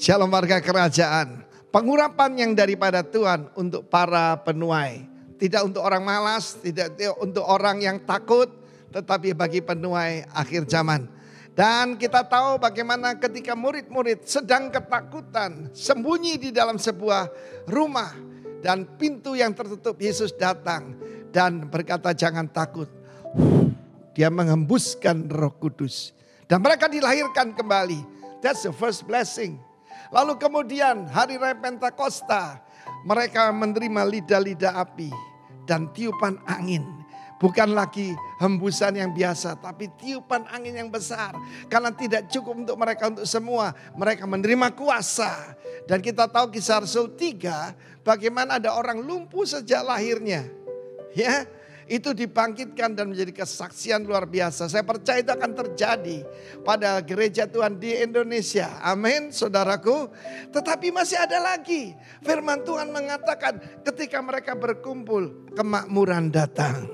Shalom warga kerajaan. Pengurapan yang daripada Tuhan untuk para penuai. Tidak untuk orang malas, tidak untuk orang yang takut, tetapi bagi penuai akhir zaman. Dan kita tahu bagaimana ketika murid-murid sedang ketakutan, sembunyi di dalam sebuah rumah. Dan pintu yang tertutup, Yesus datang dan berkata jangan takut. Dia menghembuskan Roh Kudus. Dan mereka dilahirkan kembali. That's the first blessing. Lalu kemudian hari raya Pentakosta, mereka menerima lidah-lidah api dan tiupan angin. Bukan lagi hembusan yang biasa, tapi tiupan angin yang besar. Karena tidak cukup untuk mereka untuk semua, mereka menerima kuasa. Dan kita tahu Kisah Rasul 3, bagaimana ada orang lumpuh sejak lahirnya. Ya, itu dibangkitkan dan menjadi kesaksian luar biasa. Saya percaya itu akan terjadi pada gereja Tuhan di Indonesia. Amin, saudaraku. Tetapi masih ada lagi. Firman Tuhan mengatakan ketika mereka berkumpul, kemakmuran datang.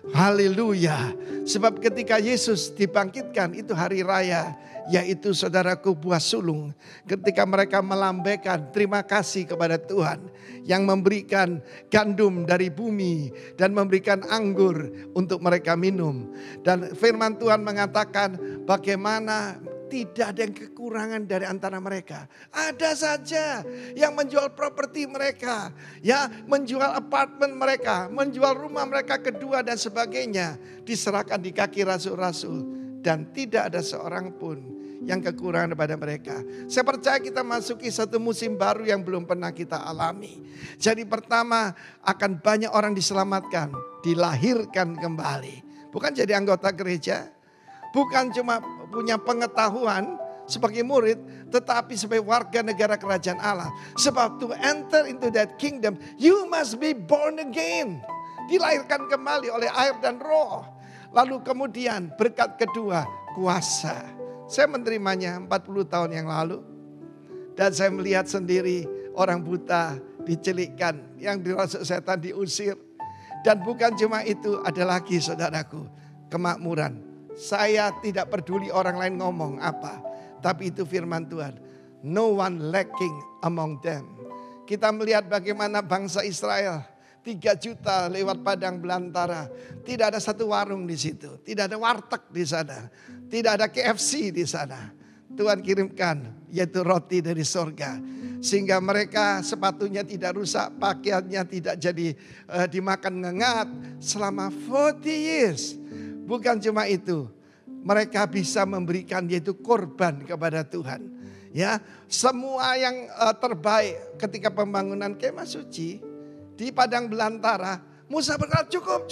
Haleluya. Sebab ketika Yesus dibangkitkan itu hari raya, yaitu saudaraku buah sulung. Ketika mereka melambaikan terima kasih kepada Tuhan yang memberikan gandum dari bumi dan memberikan anggur untuk mereka minum. Dan firman Tuhan mengatakan bagaimana tidak ada yang kekurangan dari antara mereka. Ada saja yang menjual properti mereka, ya, menjual apartemen mereka, menjual rumah mereka kedua dan sebagainya, diserahkan di kaki rasul-rasul dan tidak ada seorang pun yang kekurangan pada mereka. Saya percaya kita masuki satu musim baru yang belum pernah kita alami. Jadi pertama akan banyak orang diselamatkan, dilahirkan kembali. Bukan jadi anggota gereja, bukan cuma punya pengetahuan sebagai murid, tetapi sebagai warga negara kerajaan Allah. Sebab to enter into that kingdom, you must be born again. Dilahirkan kembali oleh air dan roh. Lalu kemudian berkat kedua, kuasa. Saya menerimanya 40 tahun yang lalu. Dan saya melihat sendiri orang buta dicelikkan, yang dirasuk setan diusir. Dan bukan cuma itu, ada lagi saudaraku, kemakmuran. Saya tidak peduli orang lain ngomong apa. Tapi itu firman Tuhan. No one lacking among them. Kita melihat bagaimana bangsa Israel 3 juta lewat padang belantara. Tidak ada satu warung di situ. Tidak ada warteg di sana. Tidak ada KFC di sana. Tuhan kirimkan yaitu roti dari sorga. Sehingga mereka sepatunya tidak rusak. Pakaiannya tidak jadi dimakan ngengat. Selama 40 years. Bukan cuma itu, mereka bisa memberikan yaitu korban kepada Tuhan. Ya, semua yang terbaik ketika pembangunan kemah suci di padang belantara, Musa berkata cukup,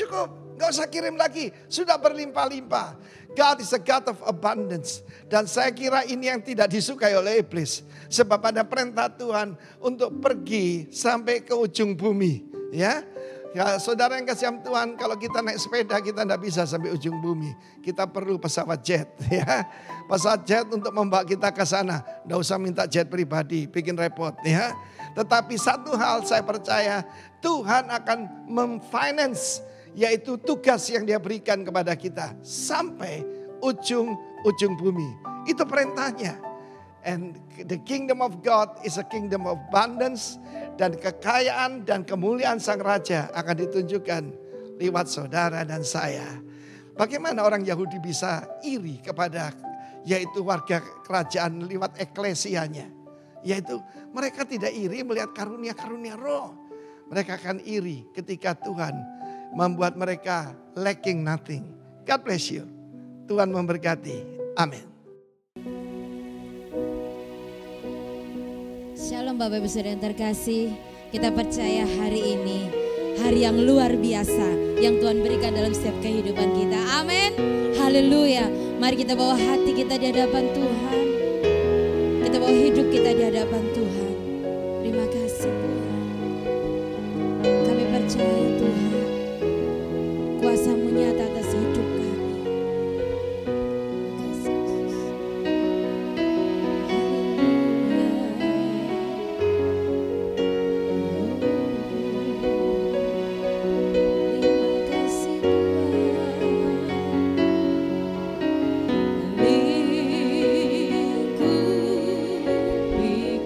nggak usah kirim lagi, sudah berlimpah-limpah. God is a God of abundance. Dan saya kira ini yang tidak disukai oleh iblis. Sebab ada perintah Tuhan untuk pergi sampai ke ujung bumi. Ya. Ya, saudara yang kasih Tuhan, kalau kita naik sepeda kita tidak bisa sampai ujung bumi. Kita perlu pesawat jet, ya. Pesawat jet untuk membawa kita ke sana. Tidak usah minta jet pribadi, bikin repot, ya. Tetapi satu hal saya percaya, Tuhan akan memfinance, yaitu tugas yang Dia berikan kepada kita sampai ujung bumi. Itu perintahnya. And the kingdom of God is a kingdom of abundance. Dan kekayaan dan kemuliaan Sang Raja akan ditunjukkan lewat saudara dan saya. Bagaimana orang Yahudi bisa iri kepada yaitu warga kerajaan lewat eklesianya. Yaitu mereka tidak iri melihat karunia-karunia roh. Mereka akan iri ketika Tuhan membuat mereka lacking nothing. God bless you. Tuhan memberkati. Amin. Shalom Bapak Ibu Saudara yang terkasih, kita percaya hari ini hari yang luar biasa yang Tuhan berikan dalam setiap kehidupan kita. Amin. Haleluya. Mari kita bawa hati kita di hadapan Tuhan. Kita bawa hidup kita di hadapan Tuhan. Terima kasih Tuhan. Kami percaya Tuhan, kuasa-Mu nyata atas hidup kami. Be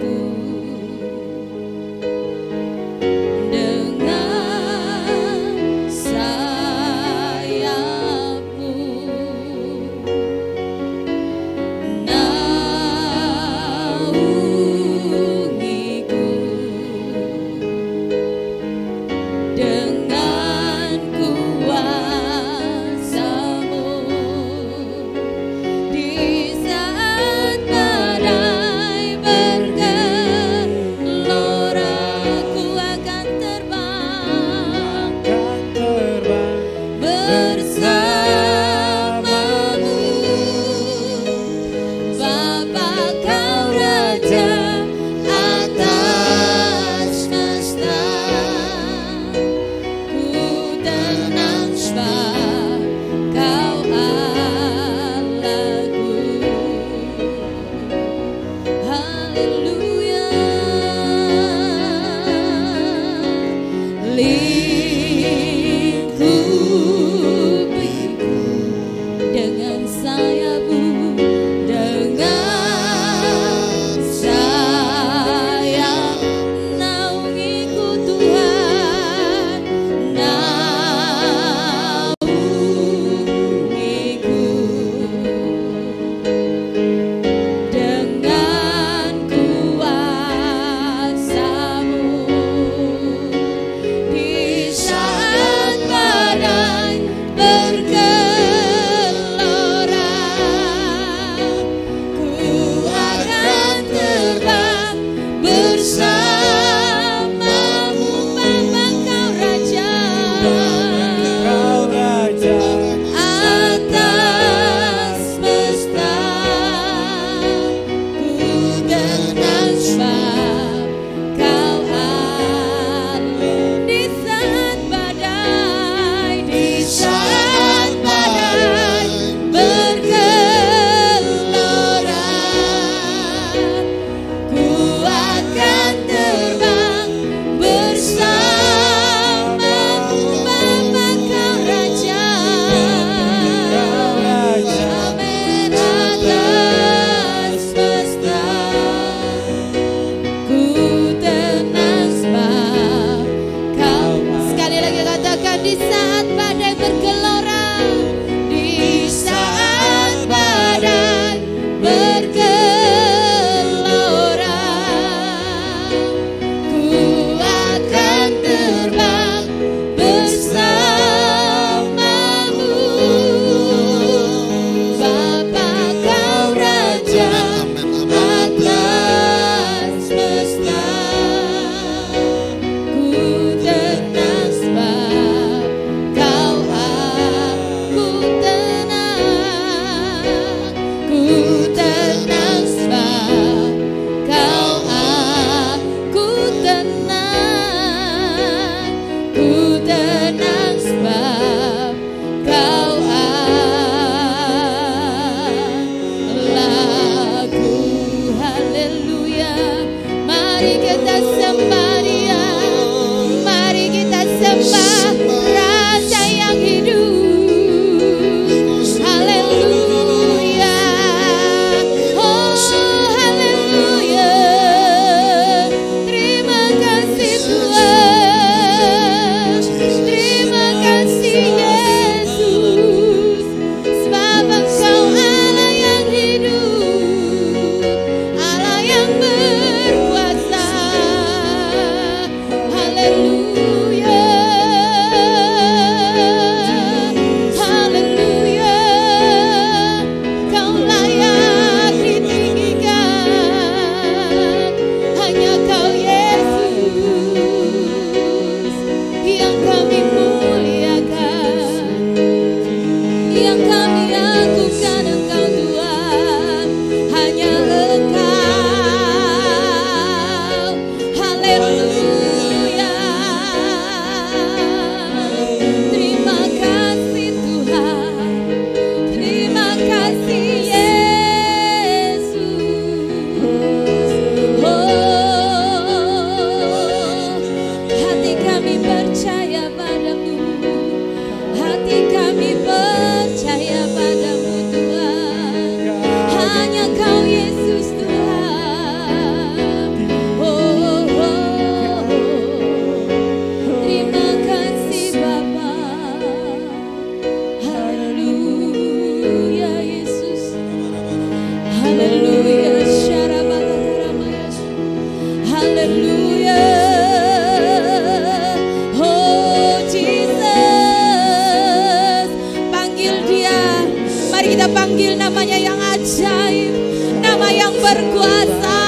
panggil namanya yang ajaib, nama yang berkuasa,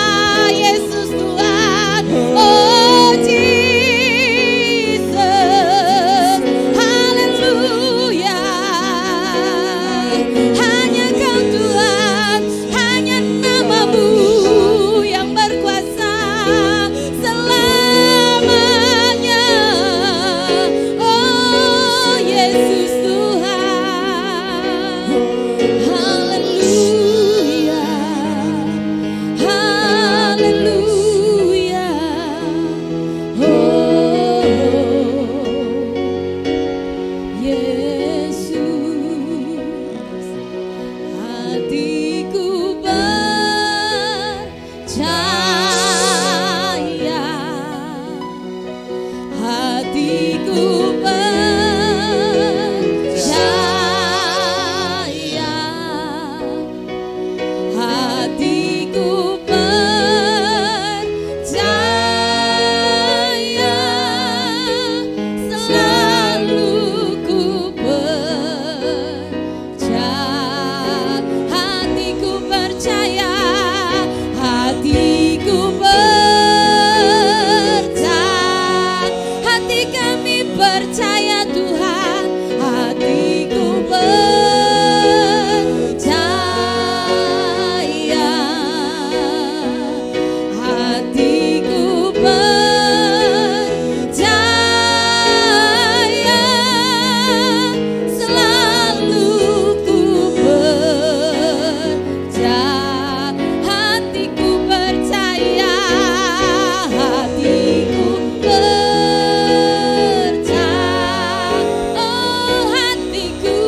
Yesus Tuhan. Oh Jesus, haleluya. Hanya Kau Tuhan, hanya namamu yang berkuasa selamanya. Oh Yesus Tuhan, haleluya, haleluya. Oh Yesus, hatiku percaya, hatiku percaya, hatiku percaya, selalu ku percaya, hatiku percaya, hatiku percaya, hati kami percaya Tuhan, hatiku percaya, hatiku percaya, selalu ku percaya, hatiku percaya, hatiku percaya, oh hatiku,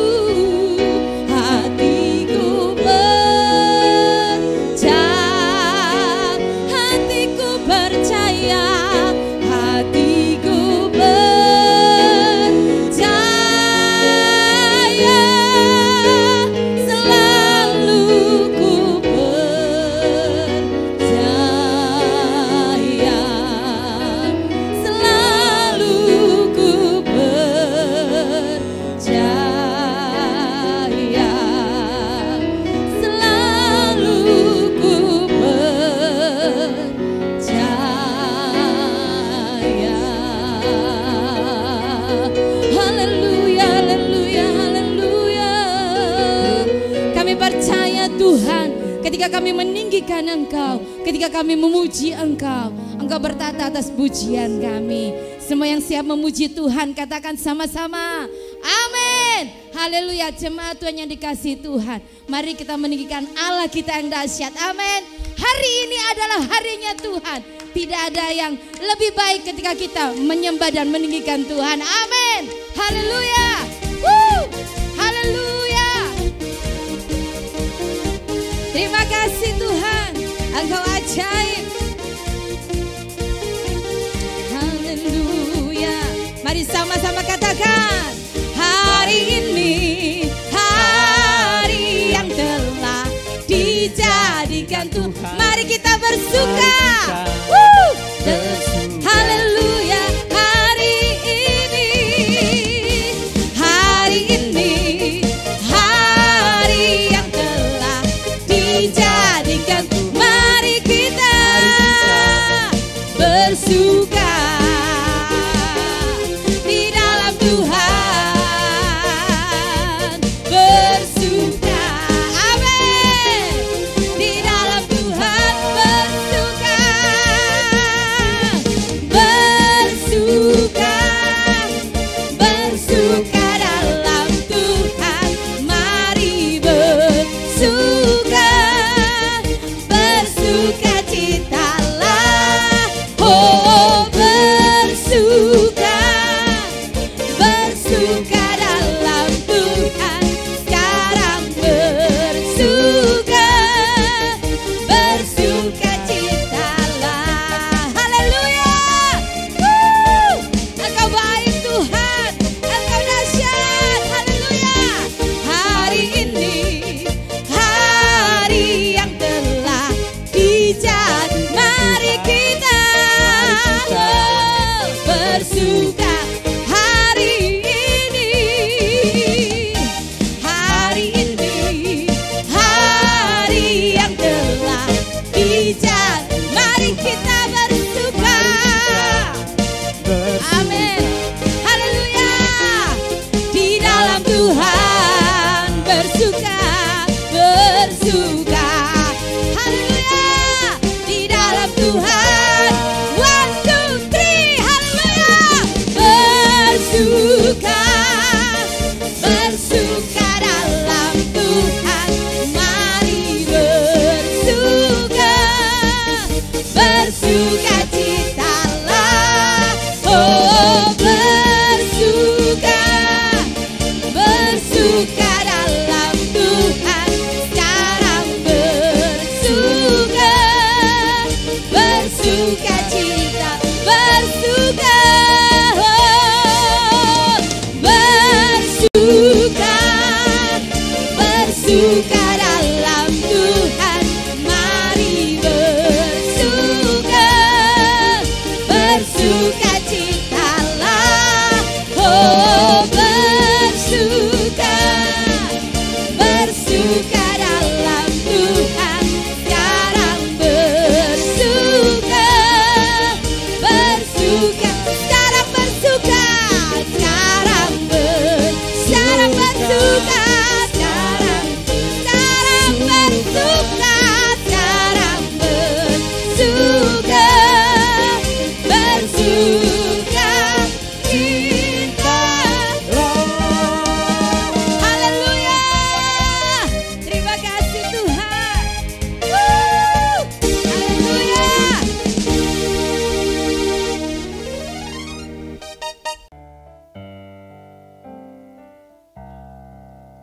hatiku percaya, hatiku percaya, hatiku percaya, selalu ku percaya, selalu ku percaya, selalu ku percaya. Haleluya, haleluya, haleluya. Kami percaya Tuhan, ketika kami meninggikan Engkau, ketika kami memuji Engkau, Engkau bertata atas pujian kami. Semua yang siap memuji Tuhan katakan sama-sama, amin. Haleluya, jemaat Tuhan yang dikasihi Tuhan, mari kita meninggikan Allah kita yang dahsyat, amin. Hari ini adalah harinya Tuhan, tidak ada yang lebih baik ketika kita menyembah dan meninggikan Tuhan, amin. Haleluya, haleluya. Terima kasih Tuhan, Engkau ajaib. Haleluya. Mari sama-sama katakan, hari ini hari yang telah dijadikan Tuhan. Mari kita bersuka. Haleluya. Hari ini hari yang telah dijadikan Tuhan. Mari kita bersuka di dalam Tuhan, bersuka, amin. Di dalam Tuhan bersuka.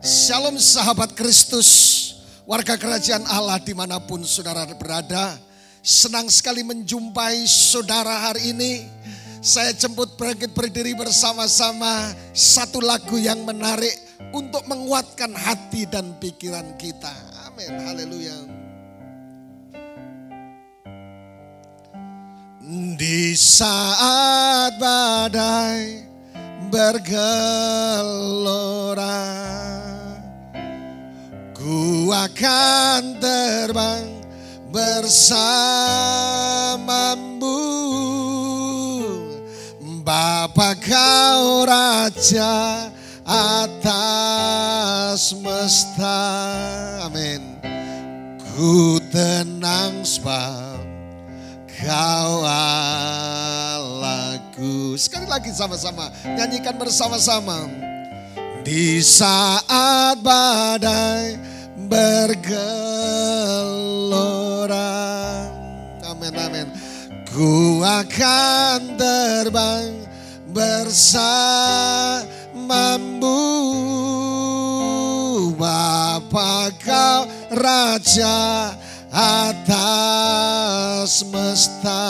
Shalom sahabat Kristus, warga kerajaan Allah dimanapun saudara berada. Senang sekali menjumpai saudara hari ini. Saya jemput berdiri bersama-sama satu lagu yang menarik untuk menguatkan hati dan pikiran kita. Amin, haleluya. Di saat badai bergelora, ku akan terbang bersamamu. Bapa kau Raja atas semesta. Amin. Ku tenang sebab kau Allahku. Sekali lagi sama-sama nyanyikan bersama-sama. Di saat badai bergelora, amin amin, ku akan terbang bersamamu. Bapa kau Raja atas semesta,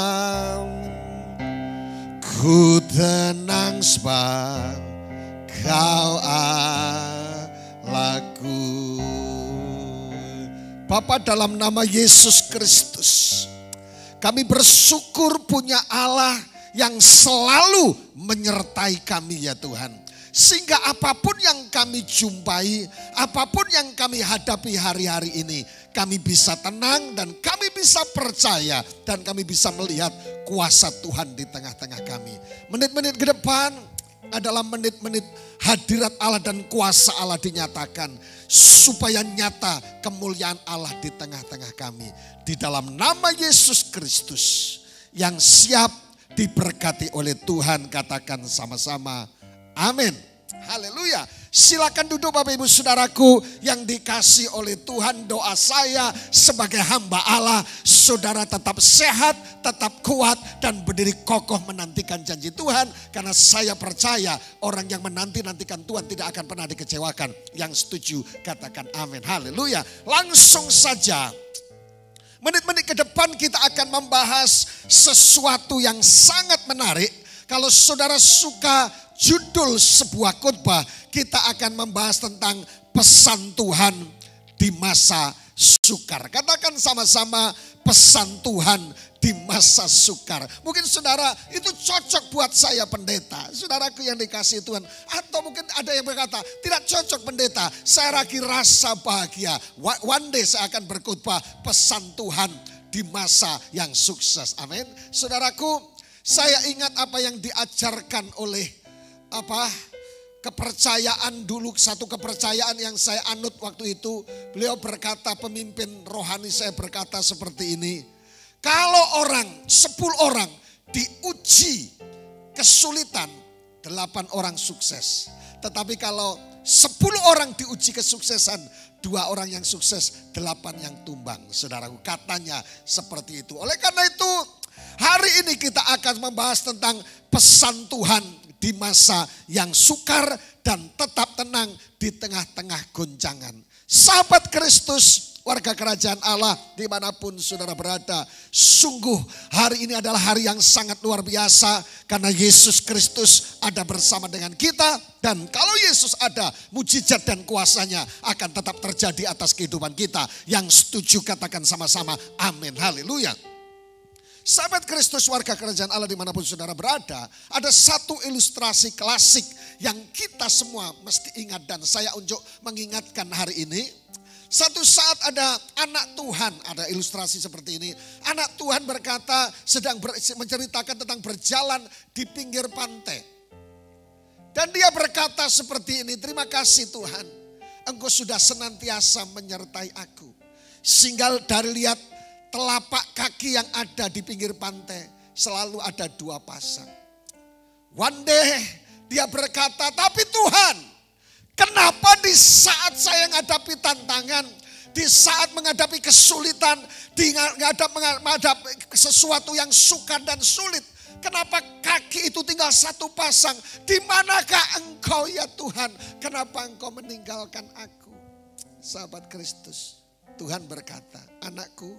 ku tenang sebab kau Allahku. Bapa, dalam nama Yesus Kristus, kami bersyukur punya Allah yang selalu menyertai kami ya Tuhan. Sehingga apapun yang kami jumpai, apapun yang kami hadapi hari-hari ini, kami bisa tenang dan kami bisa percaya dan kami bisa melihat kuasa Tuhan di tengah-tengah kami. Menit-menit ke depan adalah menit-menit hadirat Allah dan kuasa Allah dinyatakan, supaya nyata kemuliaan Allah di tengah-tengah kami. Di dalam nama Yesus Kristus yang siap diberkati oleh Tuhan, katakan sama-sama amin. Haleluya. Silakan duduk Bapak Ibu Saudaraku yang dikasih oleh Tuhan. Doa saya sebagai hamba Allah, saudara tetap sehat, tetap kuat dan berdiri kokoh menantikan janji Tuhan. Karena saya percaya orang yang menanti-nantikan Tuhan tidak akan pernah dikecewakan. Yang setuju katakan amin. Haleluya. Langsung saja, menit-menit ke depan kita akan membahas sesuatu yang sangat menarik. Kalau saudara suka judul sebuah khotbah, kita akan membahas tentang pesan Tuhan di masa sukar. Katakan sama-sama pesan Tuhan di masa sukar. Mungkin saudara itu cocok buat saya pendeta, saudaraku yang dikasihi Tuhan. Atau mungkin ada yang berkata tidak cocok pendeta, saya lagi rasa bahagia. One day saya akan berkhotbah pesan Tuhan di masa yang sukses. Amin. Saudaraku, saya ingat apa yang diajarkan oleh kepercayaan dulu, satu kepercayaan yang saya anut waktu itu. Beliau berkata, pemimpin rohani saya berkata seperti ini. Kalau 10 orang diuji kesulitan, 8 orang sukses. Tetapi kalau 10 orang diuji kesuksesan, 2 orang yang sukses, 8 yang tumbang. Saudaraku, katanya seperti itu. Oleh karena itu, hari ini kita akan membahas tentang pesan Tuhan di masa yang sukar dan tetap tenang di tengah-tengah goncangan. Sahabat Kristus, warga kerajaan Allah dimanapun saudara berada, sungguh hari ini adalah hari yang sangat luar biasa karena Yesus Kristus ada bersama dengan kita. Dan kalau Yesus ada, mujizat dan kuasanya akan tetap terjadi atas kehidupan kita. Yang setuju katakan sama-sama amin, haleluya. Sahabat Kristus, warga kerajaan Allah dimanapun saudara berada, ada satu ilustrasi klasik yang kita semua mesti ingat dan saya unjuk mengingatkan hari ini. Satu saat ada anak Tuhan, ada ilustrasi seperti ini. Anak Tuhan berkata, sedang menceritakan tentang berjalan di pinggir pantai. Dan dia berkata seperti ini, terima kasih Tuhan, Engkau sudah senantiasa menyertai aku. Sehingga dari lihat telapak kaki yang ada di pinggir pantai selalu ada 2 pasang. One day dia berkata, tapi Tuhan, kenapa di saat saya menghadapi tantangan, di saat menghadapi kesulitan, di menghadapi sesuatu yang sukar dan sulit, Kenapa kaki itu tinggal satu pasang? Di manakah engkau ya Tuhan? Kenapa engkau meninggalkan aku? Sahabat Kristus, Tuhan berkata, anakku,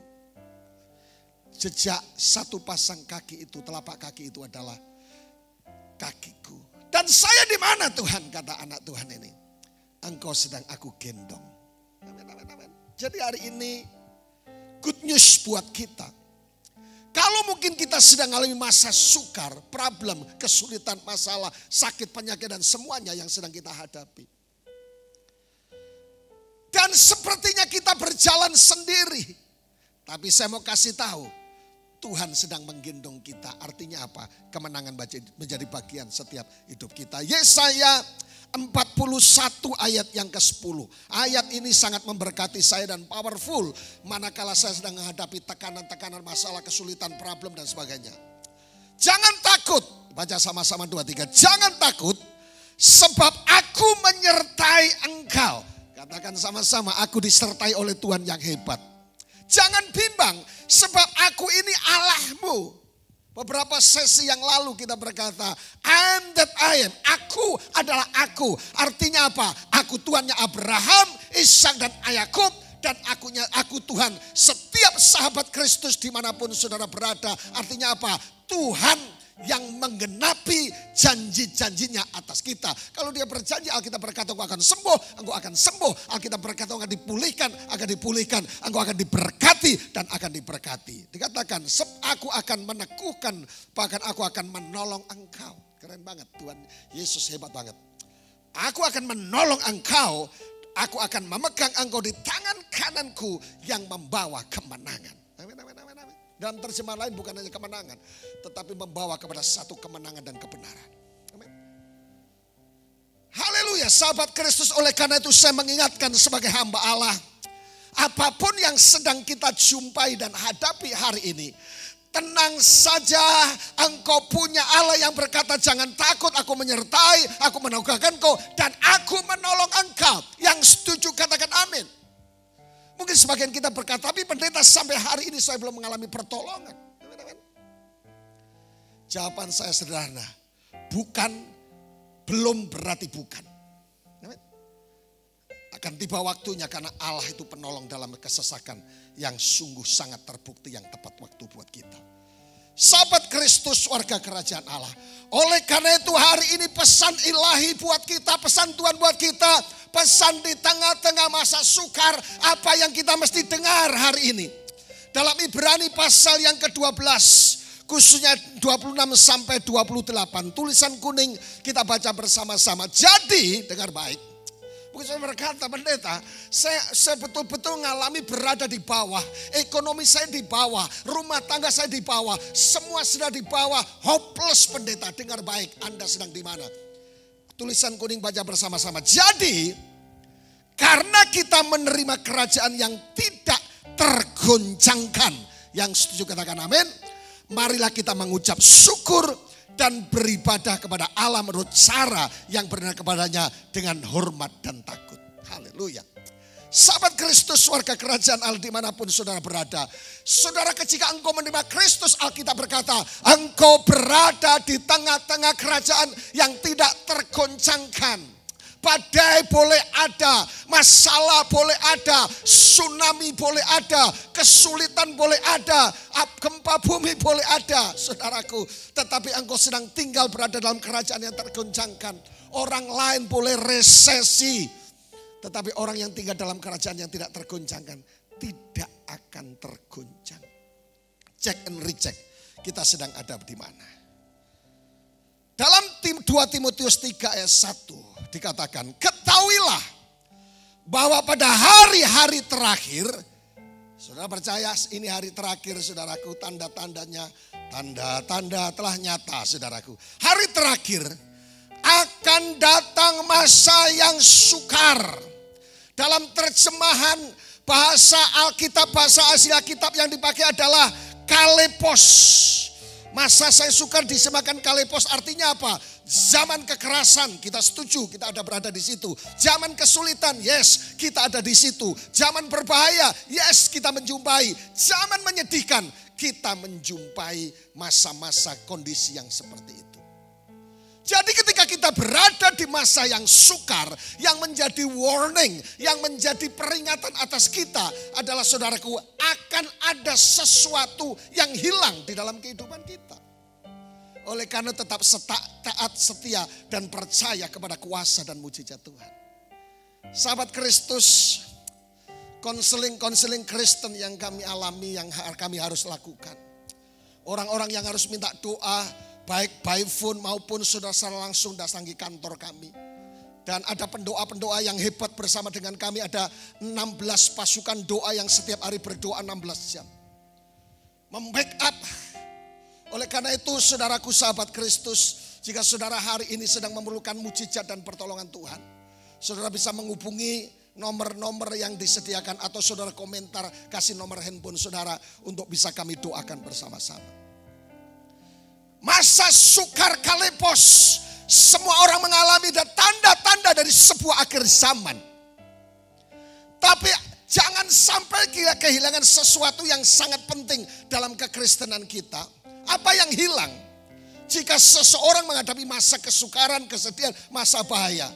jejak satu pasang kaki itu, telapak kaki itu adalah kakiku. Dan saya di mana Tuhan, kata anak Tuhan ini? Engkau sedang aku gendong. Amin, amin, amin. Jadi hari ini good news buat kita. Kalau mungkin kita sedang mengalami masa sukar, problem, kesulitan, masalah, sakit, penyakit dan semuanya yang sedang kita hadapi. Dan sepertinya kita berjalan sendiri. Tapi saya mau kasih tahu, Tuhan sedang menggendong kita. Artinya apa? Kemenangan menjadi bagian setiap hidup kita. Yesaya 41 ayat yang ke-10. Ayat ini sangat memberkati saya dan powerful. Manakala saya sedang menghadapi tekanan-tekanan, masalah, kesulitan, problem dan sebagainya. Jangan takut. Baca sama-sama 2, 3. Jangan takut sebab aku menyertai engkau. Katakan sama-sama, aku disertai oleh Tuhan yang hebat. Jangan bimbang sebab aku ini Allahmu. Beberapa sesi yang lalu kita berkata, I am that I am. Aku adalah aku. Artinya apa? Aku Tuhannya Abraham, Ishak dan Yakub. Dan aku Tuhan setiap sahabat Kristus dimanapun saudara berada. Artinya apa? Tuhan yang menggenapi janji-janjinya atas kita. Kalau dia berjanji, Alkitab berkata engkau akan sembuh, engkau akan sembuh. Alkitab berkata engkau akan dipulihkan, engkau akan diberkati dan akan diberkati. Dikatakan aku akan meneguhkan, bahkan aku akan menolong engkau. Keren banget, Tuhan Yesus hebat banget. Aku akan menolong engkau, aku akan memegang engkau di tangan kananku yang membawa kemenangan. Amin, amin, amin, amin. Dalam terjemahan lain bukan hanya kemenangan, tetapi membawa kepada satu kemenangan dan kebenaran. Amin. Haleluya, sahabat Kristus, oleh karena itu saya mengingatkan sebagai hamba Allah, apapun yang sedang kita jumpai dan hadapi hari ini, tenang saja, engkau punya Allah yang berkata jangan takut, aku menyertai, aku meneguhkan engkau dan aku menolong engkau. Yang setuju katakan amin. Mungkin sebagian kita berkata, tapi pendeta sampai hari ini saya belum mengalami pertolongan. Jawaban saya sederhana, bukan, belum berarti bukan. Akan tiba waktunya karena Allah itu penolong dalam kesesakan yang sungguh sangat terbukti yang tepat waktu buat kita. Sahabat Kristus, warga kerajaan Allah. Oleh karena itu hari ini pesan ilahi buat kita, pesan Tuhan buat kita, pesan di tengah-tengah masa sukar, apa yang kita mesti dengar hari ini. Dalam Ibrani pasal yang ke-12, khususnya 26 sampai 28, tulisan kuning kita baca bersama-sama. Jadi, dengar baik. Mungkin saya berkata, pendeta, saya betul-betul mengalami berada di bawah. Ekonomi saya di bawah, rumah tangga saya di bawah, semua sudah di bawah. Hopeless pendeta, dengar baik, Anda sedang di mana? Tulisan kuning baca bersama-sama. Jadi, karena kita menerima kerajaan yang tidak tergoncangkan. Yang setuju katakan amin. Marilah kita mengucap syukur dan beribadah kepada Allah menurut cara yang benar kepadanya dengan hormat dan takut. Haleluya. Sahabat Kristus, warga kerajaan Allah dimanapun saudara berada. Saudara, ketika engkau menerima Kristus, Alkitab berkata, engkau berada di tengah-tengah kerajaan yang tidak tergoncangkan. Badai boleh ada, masalah boleh ada, tsunami boleh ada, kesulitan boleh ada, gempa bumi boleh ada, saudaraku. Tetapi engkau sedang tinggal berada dalam kerajaan yang tergoncangkan. Orang lain boleh resesi, tetapi orang yang tinggal dalam kerajaan yang tidak tergoncangkan tidak akan tergoncang. Check and recheck, kita sedang ada di mana. Dalam 2 Timotius 3 ayat 1 dikatakan, ketahuilah bahwa pada hari-hari terakhir, saudara percaya ini hari terakhir saudaraku, tanda-tandanya, tanda-tanda telah nyata saudaraku. Hari terakhir akan datang masa yang sukar. Dalam terjemahan bahasa Alkitab, bahasa Asia Alkitab yang dipakai adalah kalepos. Masa saya sukar disemakan kalepos artinya apa? Zaman kekerasan, kita setuju, kita ada berada di situ. Zaman kesulitan, yes, kita ada di situ. Zaman berbahaya, yes, kita menjumpai. Zaman menyedihkan, kita menjumpai masa-masa kondisi yang seperti itu. Jadi ketika kita berada di masa yang sukar, yang menjadi warning, yang menjadi peringatan atas kita adalah saudaraku, akan ada sesuatu yang hilang di dalam kehidupan kita. Oleh karena tetap taat, setia, dan percaya kepada kuasa dan mujizat Tuhan. Sahabat Kristus, konseling Kristen yang kami alami, yang kami harus lakukan. Orang-orang yang harus minta doa, baik by phone maupun saudara langsung datangi kantor kami. Dan ada pendoa-pendoa yang hebat bersama dengan kami. Ada 16 pasukan doa yang setiap hari berdoa 16 jam. Membackup. Oleh karena itu saudaraku sahabat Kristus, jika saudara hari ini sedang memerlukan mujizat dan pertolongan Tuhan, saudara bisa menghubungi nomor-nomor yang disediakan atau saudara komentar kasih nomor handphone saudara untuk bisa kami doakan bersama-sama. Masa sukar kalepos, semua orang mengalami dan tanda-tanda dari sebuah akhir zaman. Tapi jangan sampai kita kehilangan sesuatu yang sangat penting dalam kekristenan kita. Apa yang hilang? Jika seseorang menghadapi masa kesukaran, kesedihan, masa bahaya,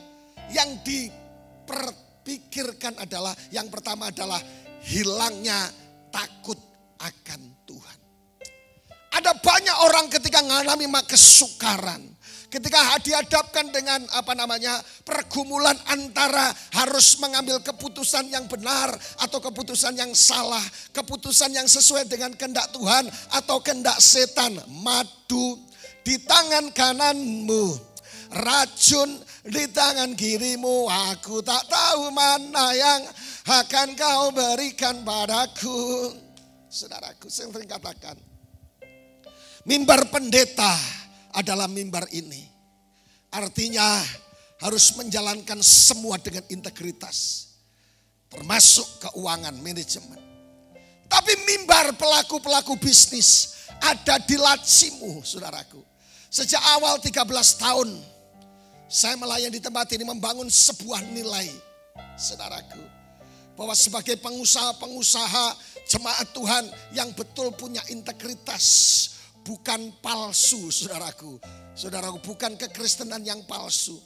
yang diperpikirkan adalah, yang pertama adalah hilangnya takut akan Tuhan. Ada banyak orang ketika mengalami kesukaran, ketika dihadapkan dengan pergumulan antara harus mengambil keputusan yang benar atau keputusan yang salah, keputusan yang sesuai dengan kehendak Tuhan atau kehendak setan. Madu di tangan kananmu, racun di tangan kirimu, aku tak tahu mana yang akan kau berikan padaku. Saudaraku, saya sering katakan, mimbar pendeta adalah mimbar ini. Artinya harus menjalankan semua dengan integritas. Termasuk keuangan, manajemen. Tapi mimbar pelaku-pelaku bisnis ada di lacimu, saudaraku. Sejak awal 13 tahun saya melayani di tempat ini, membangun sebuah nilai, saudaraku. Bahwa sebagai pengusaha jemaat Tuhan yang betul punya integritas. Bukan palsu, saudaraku. Saudaraku, bukan kekristenan yang palsu.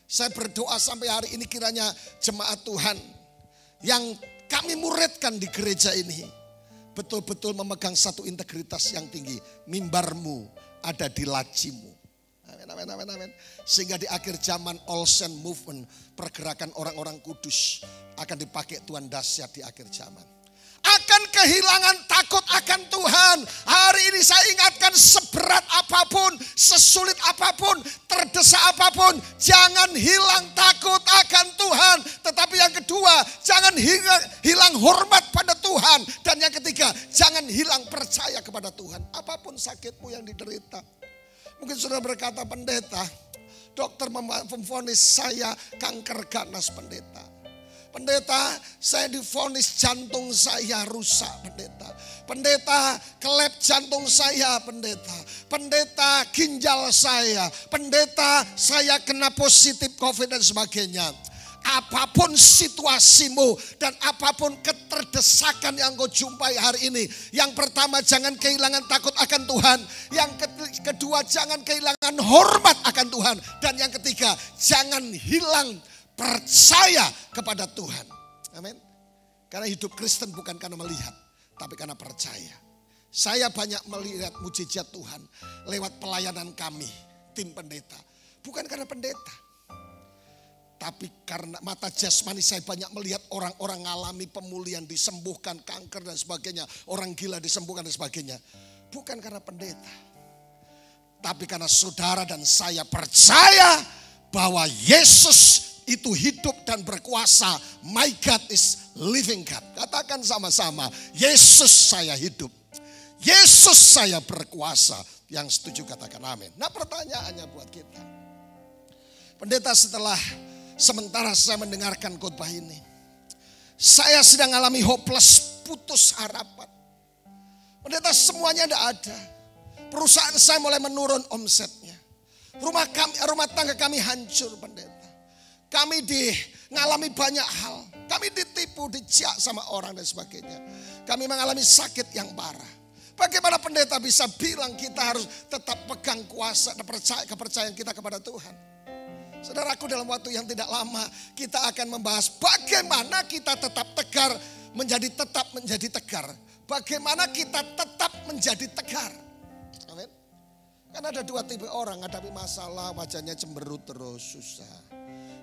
Saya berdoa sampai hari ini kiranya jemaat Tuhan yang kami muridkan di gereja ini betul-betul memegang satu integritas yang tinggi. Mimbarmu ada di lacimu. Amin, amin, amin, amin. Sehingga di akhir zaman all saint movement, pergerakan orang-orang kudus akan dipakai Tuhan dahsyat di akhir zaman. Akan kehilangan takut akan Tuhan. Hari ini saya ingatkan, seberat apapun, sesulit apapun, terdesak apapun, jangan hilang takut akan Tuhan. Tetapi yang kedua, jangan hilang hormat pada Tuhan. Dan yang ketiga, jangan hilang percaya kepada Tuhan. Apapun sakitmu yang diderita. Mungkin sudah berkata, pendeta, dokter memvonis saya kanker ganas, pendeta. Pendeta, saya divonis jantung saya rusak, pendeta. Pendeta, kelep jantung saya, pendeta. Pendeta, ginjal saya. Pendeta, saya kena positif COVID dan sebagainya. Apapun situasimu dan apapun keterdesakan yang kau jumpai hari ini. Yang pertama, jangan kehilangan takut akan Tuhan. Yang kedua, jangan kehilangan hormat akan Tuhan. Dan yang ketiga, jangan hilang percaya kepada Tuhan. Amin. Karena hidup Kristen bukan karena melihat, tapi karena percaya. Saya banyak melihat mujizat Tuhan lewat pelayanan kami, tim pendeta. Bukan karena pendeta, tapi karena mata jasmani saya banyak melihat orang-orang mengalami pemulihan, disembuhkan kanker dan sebagainya. Orang gila disembuhkan dan sebagainya. Bukan karena pendeta, tapi karena saudara dan saya percaya bahwa Yesus itu hidup dan berkuasa. My God is living God. Katakan sama-sama, Yesus saya hidup. Yesus saya berkuasa. Yang setuju katakan amin. Nah, pertanyaannya buat kita, pendeta, sementara saya mendengarkan khotbah ini, saya sedang alami hopeless, putus harapan. Pendeta, semuanya tidak ada. Perusahaan saya mulai menurun omsetnya. Rumah tangga kami hancur, pendeta. Kami ngalami banyak hal. Kami ditipu, dicak sama orang dan sebagainya. Kami mengalami sakit yang parah. Bagaimana pendeta bisa bilang kita harus tetap pegang kuasa dan kepercayaan kita kepada Tuhan? Saudaraku, dalam waktu yang tidak lama kita akan membahas bagaimana kita tetap tegar tetap menjadi tegar. Bagaimana kita tetap menjadi tegar. Amin. Kan ada dua tipe orang hadapi masalah, wajahnya cemberut terus, susah.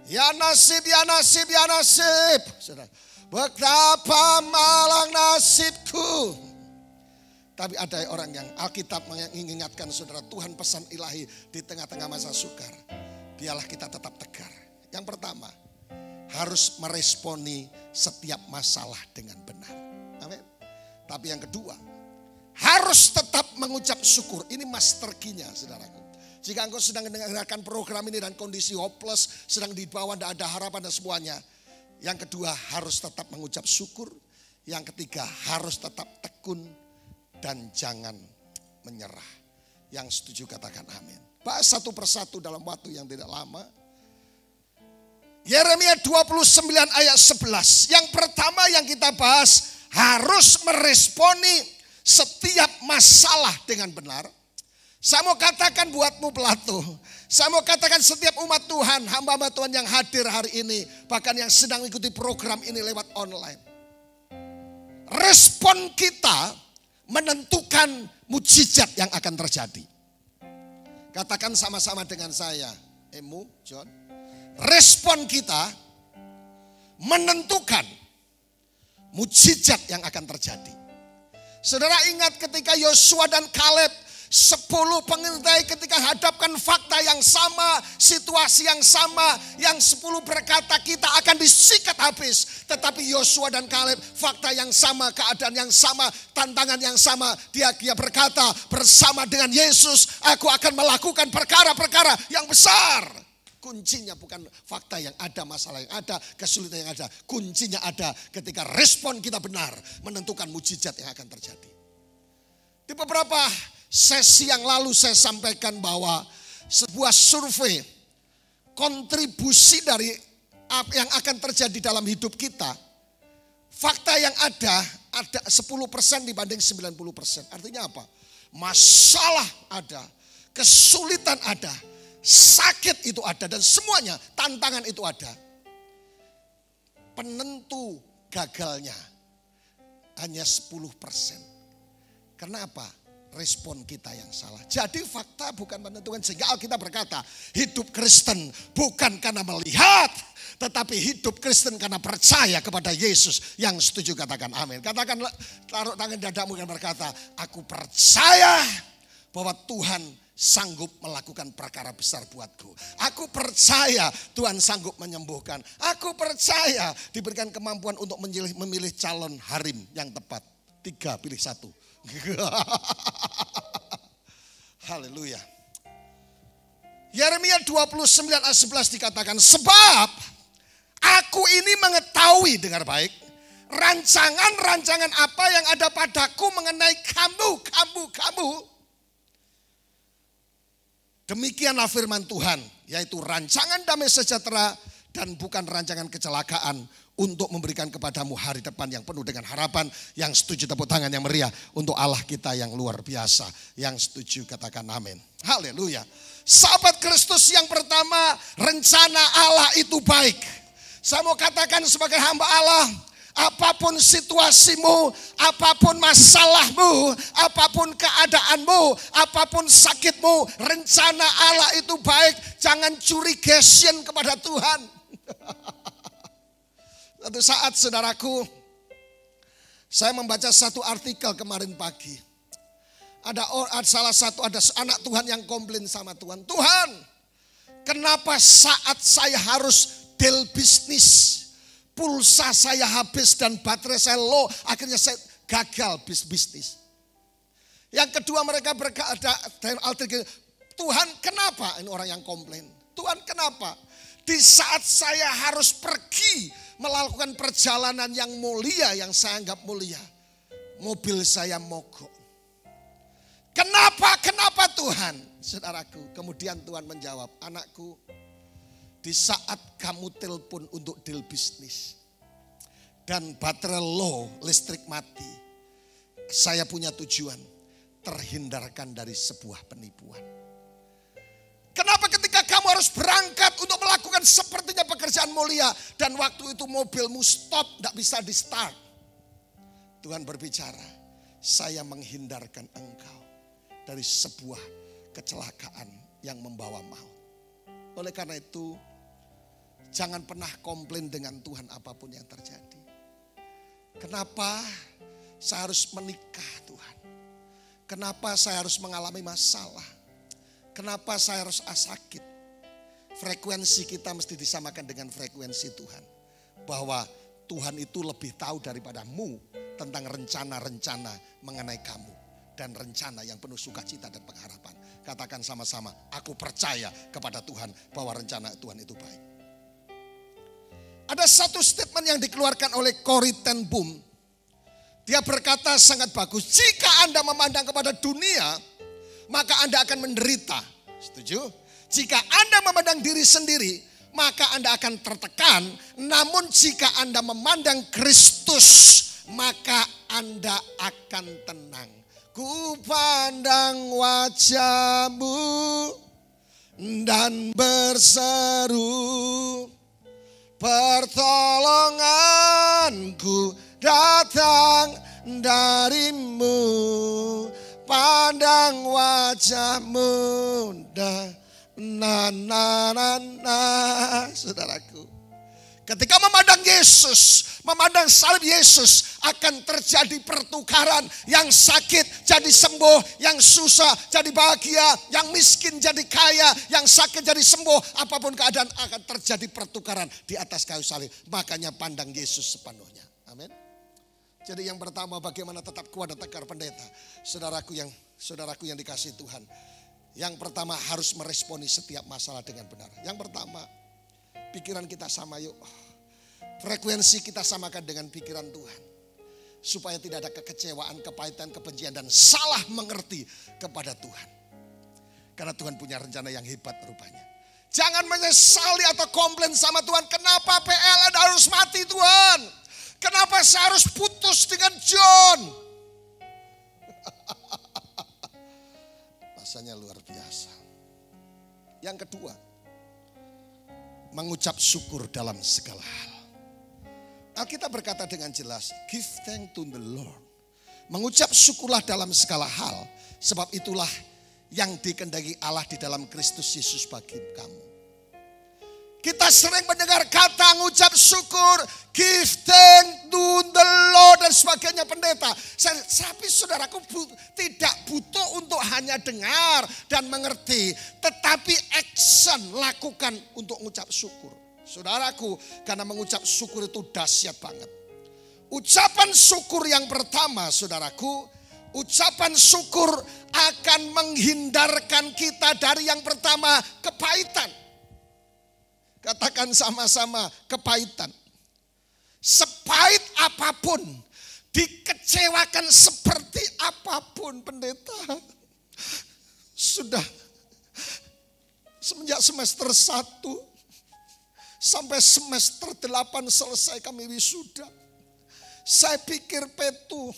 Ya nasib, ya nasib, ya nasib. Saudara, betapa malang nasibku. Tapi ada orang yang Alkitab mengingatkan saudara, Tuhan pesan ilahi di tengah-tengah masa sukar. Biarlah kita tetap tegar. Yang pertama, harus meresponi setiap masalah dengan benar. Amin. Tapi yang kedua, harus tetap mengucap syukur. Ini master key-nya, saudaraku. Jika engkau sedang mendengarkan program ini dan kondisi hopeless, sedang di bawah, tidak ada harapan dan semuanya. Yang kedua, harus tetap mengucap syukur. Yang ketiga, harus tetap tekun dan jangan menyerah. Yang setuju katakan amin. Bahas satu persatu dalam waktu yang tidak lama. Yeremia 29 ayat 11. Yang pertama yang kita bahas, harus meresponi setiap masalah dengan benar. Saya mau katakan buatmu pelatu. Saya mau katakan setiap umat Tuhan, hamba-hamba Tuhan yang hadir hari ini. Bahkan yang sedang mengikuti program ini lewat online. Respon kita menentukan mujizat yang akan terjadi. Katakan sama-sama dengan saya. Emu, John. Respon kita menentukan mujizat yang akan terjadi. Saudara ingat ketika Yosua dan Kaleb 10 pengintai ketika hadapkan fakta yang sama, situasi yang sama, yang 10 berkata kita akan disikat habis. Tetapi Yosua dan Kaleb fakta yang sama, keadaan yang sama, tantangan yang sama. Dia berkata bersama dengan Yesus aku akan melakukan perkara-perkara yang besar. Kuncinya bukan fakta yang ada, masalah yang ada, kesulitan yang ada. Kuncinya ada ketika respon kita benar menentukan mujizat yang akan terjadi. Di beberapa sesi yang lalu saya sampaikan bahwa sebuah survei kontribusi dari apa yang akan terjadi dalam hidup kita. Fakta yang ada 10% dibanding 90%. Artinya apa? Masalah ada, kesulitan ada, sakit itu ada dan semuanya tantangan itu ada. Penentu gagalnya hanya 10%. Kenapa? Respon kita yang salah. Jadi fakta bukan menentukan, sehingga Alkitab berkata hidup Kristen bukan karena melihat, tetapi hidup Kristen karena percaya kepada Yesus. Yang setuju katakan amin. Katakan, taruh tangan dadamu dan berkata, aku percaya bahwa Tuhan sanggup melakukan perkara besar buatku. Aku percaya Tuhan sanggup menyembuhkan. Aku percaya diberikan kemampuan untuk memilih calon harim yang tepat. 3 pilih 1. Haleluya. Yeremia 29 ayat 11 dikatakan, sebab aku ini mengetahui, dengar baik, rancangan-rancangan apa yang ada padaku mengenai kamu. Demikianlah firman Tuhan, yaitu rancangan damai sejahtera dan bukan rancangan kecelakaan, untuk memberikan kepadamu hari depan yang penuh dengan harapan. Yang setuju tepuk tangan yang meriah untuk Allah kita yang luar biasa. Yang setuju katakan amin. Haleluya. Sahabat Kristus, yang pertama, rencana Allah itu baik. Saya mau katakan sebagai hamba Allah, apapun situasimu, apapun masalahmu, apapun keadaanmu, apapun sakitmu, rencana Allah itu baik. Jangan curigesien kepada Tuhan. Suatu saat saudaraku, saya membaca satu artikel kemarin pagi. Ada anak Tuhan yang komplain sama Tuhan. Tuhan, kenapa saat saya harus deal bisnis, pulsa saya habis dan baterai saya low, akhirnya saya gagal bisnis. Yang kedua mereka berkata, Tuhan kenapa? Ini orang yang komplain. Tuhan kenapa? Di saat saya harus pergi melakukan perjalanan yang mulia, yang saya anggap mulia, mobil saya mogok. Kenapa Tuhan? Saudaraku, kemudian Tuhan menjawab, anakku, di saat kamu telepon untuk deal bisnis dan baterai low, listrik mati, saya punya tujuan, terhindarkan dari sebuah penipuan. Kenapa ketika kamu harus berangkat untuk melakukan sepertinya pekerjaan mulia dan waktu itu mobilmu stop, tidak bisa di start. Tuhan berbicara, saya menghindarkan engkau dari sebuah kecelakaan yang membawa maut. Oleh karena itu, jangan pernah komplain dengan Tuhan apapun yang terjadi. Kenapa saya harus menikah Tuhan? Kenapa saya harus mengalami masalah? Kenapa saya harus sakit? Frekuensi kita mesti disamakan dengan frekuensi Tuhan. Bahwa Tuhan itu lebih tahu daripadamu tentang rencana-rencana mengenai kamu. Dan rencana yang penuh sukacita dan pengharapan. Katakan sama-sama, aku percaya kepada Tuhan bahwa rencana Tuhan itu baik. Ada satu statement yang dikeluarkan oleh Corrie ten Boom. Dia berkata sangat bagus, jika Anda memandang kepada dunia, maka Anda akan menderita. Setuju? Jika Anda memandang diri sendiri, maka Anda akan tertekan. Namun jika Anda memandang Kristus, maka Anda akan tenang. Ku pandang wajah-Mu dan berseru, pertolonganku datang dari-Mu. Pandang wajah-Mu dan saudaraku. Ketika memandang Yesus, memandang salib Yesus, akan terjadi pertukaran. Yang sakit jadi sembuh, yang susah jadi bahagia, yang miskin jadi kaya, yang sakit jadi sembuh. Apapun keadaan akan terjadi pertukaran di atas kayu salib. Makanya pandang Yesus sepenuhnya. Amin. Jadi yang pertama, bagaimana tetap kuat dan tegar pendeta. Saudaraku yang dikasihi Tuhan. Yang pertama, harus meresponi setiap masalah dengan benar. Yang pertama, pikiran kita sama yuk. Frekuensi kita samakan dengan pikiran Tuhan. Supaya tidak ada kekecewaan, kepahitan, kebencian dan salah mengerti kepada Tuhan. Karena Tuhan punya rencana yang hebat rupanya. Jangan menyesali atau komplain sama Tuhan. Kenapa PLN harus mati Tuhan? Kenapa saya harus putus dengan John? Rasanya luar biasa. Yang kedua, mengucap syukur dalam segala hal. Alkitab berkata dengan jelas, give thanks to the Lord. Mengucap syukurlah dalam segala hal, sebab itulah yang dikehendaki Allah di dalam Kristus Yesus bagi kamu. Kita sering mendengar kata mengucap syukur, give thanks to the Lord dan sebagainya pendeta. Tapi saudaraku tidak butuh untuk hanya dengar dan mengerti. Tetapi action lakukan untuk mengucap syukur. Saudaraku, karena mengucap syukur itu dahsyat banget. Ucapan syukur yang pertama saudaraku, ucapan syukur akan menghindarkan kita dari yang pertama, kepahitan. Katakan sama-sama, kepahitan. Sepahit apapun, dikecewakan seperti apapun pendeta. Sudah semenjak semester 1 sampai semester 8 selesai kami wisuda. Saya pikir Petu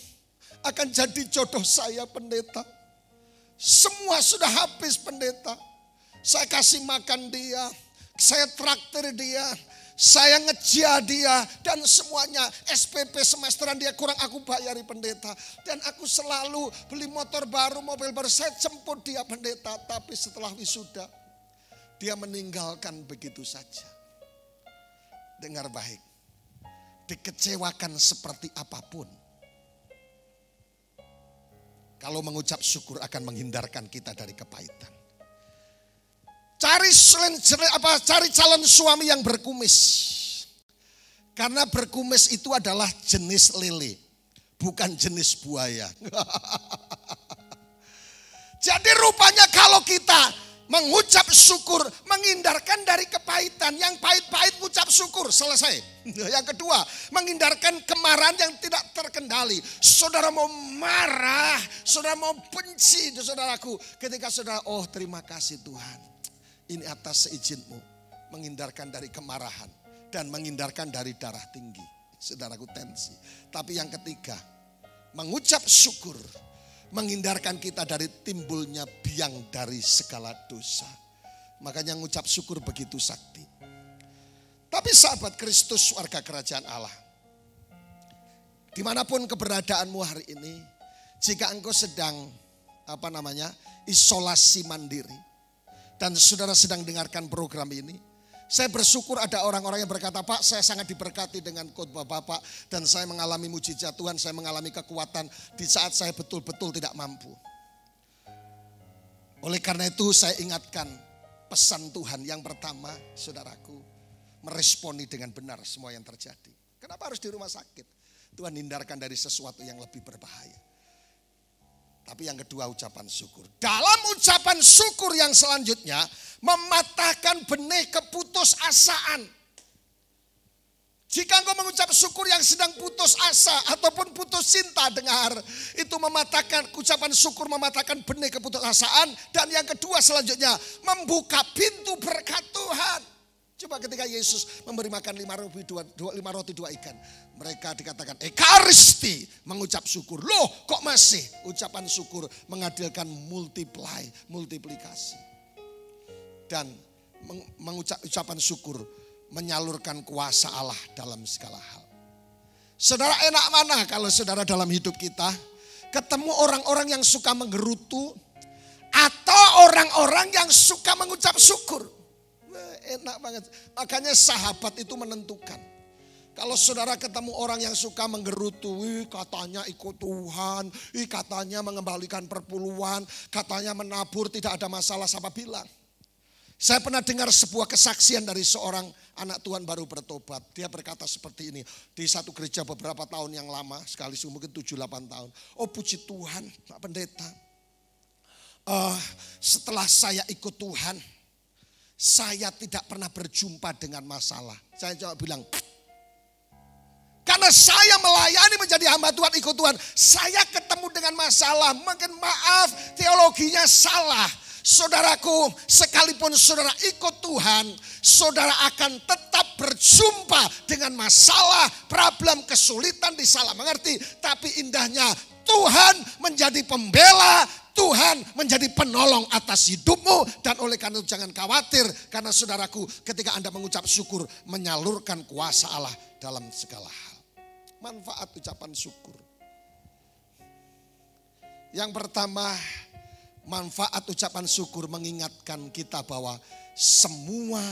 akan jadi jodoh saya pendeta. Semua sudah habis pendeta. Saya kasih makan dia. Saya traktir dia, saya ngejia dia, dan semuanya SPP semesteran dia kurang aku bayari pendeta. Dan aku selalu beli motor baru, mobil baru, saya jemput dia pendeta. Tapi setelah wisuda, dia meninggalkan begitu saja. Dengar baik, dikecewakan seperti apapun. Kalau mengucap syukur akan menghindarkan kita dari kepahitan. Cari calon suami yang berkumis. Karena berkumis itu adalah jenis lele, bukan jenis buaya. Jadi rupanya kalau kita Mengucap syukur, menghindarkan dari kepahitan. Yang pahit-pahit ucap syukur, selesai. Yang kedua, menghindarkan kemarahan yang tidak terkendali. Saudara mau marah, saudara mau benci, saudaraku. Ketika saudara, oh terima kasih Tuhan. Ini atas seizin-Mu. Menghindarkan dari kemarahan. Dan menghindarkan dari darah tinggi. Saudaraku, tensi. Tapi yang ketiga, mengucap syukur. Menghindarkan kita dari timbulnya biang dari segala dosa. Makanya mengucap syukur begitu sakti. Tapi sahabat Kristus, warga kerajaan Allah, dimanapun keberadaanmu hari ini, jika engkau sedang isolasi mandiri, dan saudara sedang dengarkan program ini, saya bersyukur ada orang-orang yang berkata, Pak, saya sangat diberkati dengan khotbah Bapak, dan saya mengalami mujizat Tuhan, saya mengalami kekuatan di saat saya betul-betul tidak mampu. Oleh karena itu saya ingatkan pesan Tuhan yang pertama, saudaraku, meresponi dengan benar semua yang terjadi. Kenapa harus di rumah sakit? Tuhan hindarkan dari sesuatu yang lebih berbahaya. Tapi yang kedua, ucapan syukur. Dalam ucapan syukur yang selanjutnya, mematahkan benih keputusasaan. Jika engkau mengucap syukur yang sedang putus asa ataupun putus cinta, dengar, itu mematahkan, ucapan syukur mematahkan benih keputusasaan. Dan yang kedua selanjutnya, membuka pintu berkat Tuhan. Coba ketika Yesus memberi makan 5 roti 2 ikan. Mereka dikatakan ekaristi, mengucap syukur. Loh kok masih ucapan syukur menghasilkan multiplikasi. Dan ucapan syukur menyalurkan kuasa Allah dalam segala hal. Saudara, enak mana kalau saudara dalam hidup kita ketemu orang-orang yang suka menggerutu atau orang-orang yang suka mengucap syukur. Enak banget. Makanya sahabat itu menentukan. Kalau saudara ketemu orang yang suka menggerutu, katanya ikut Tuhan, katanya mengembalikan perpuluhan, katanya menabur, tidak ada masalah, siapa bilang? Saya pernah dengar sebuah kesaksian dari seorang anak Tuhan baru bertobat. Dia berkata seperti ini, di satu gereja beberapa tahun yang lama, sekali mungkin 7-8 tahun. Oh puji Tuhan, Pak Pendeta. Setelah saya ikut Tuhan, saya tidak pernah berjumpa dengan masalah. Saya coba bilang, karena saya melayani menjadi hamba Tuhan, ikut Tuhan, saya ketemu dengan masalah. Mungkin maaf, teologinya salah. Saudaraku, sekalipun saudara ikut Tuhan, saudara akan tetap berjumpa dengan masalah, problem, kesulitan, disalah mengerti. Tapi indahnya Tuhan menjadi pembela, Tuhan menjadi penolong atas hidupmu. Dan oleh karena itu jangan khawatir, karena saudaraku, ketika Anda mengucap syukur, menyalurkan kuasa Allah dalam segala hal. Manfaat ucapan syukur. Yang pertama, manfaat ucapan syukur mengingatkan kita bahwa semua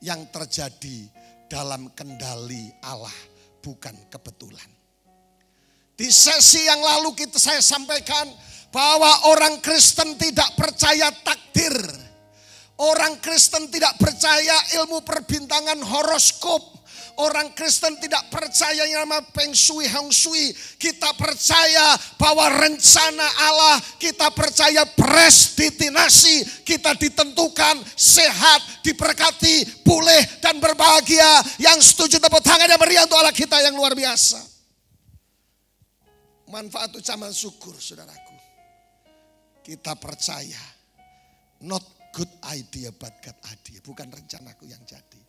yang terjadi dalam kendali Allah bukan kebetulan. Di sesi yang lalu saya sampaikan bahwa orang Kristen tidak percaya takdir. Orang Kristen tidak percaya ilmu perbintangan horoskop. Orang Kristen tidak percaya yang nama Feng Shui, Hong Shui. Kita percaya bahwa rencana Allah, kita percaya predestinasi, kita ditentukan sehat, diberkati, pulih dan berbahagia. Yang setuju tepuk tangan yang meriah untuk Allah kita yang luar biasa. Manfaat ucapan syukur, saudaraku. Kita percaya not good idea but God idea. Bukan rencanaku yang jadi,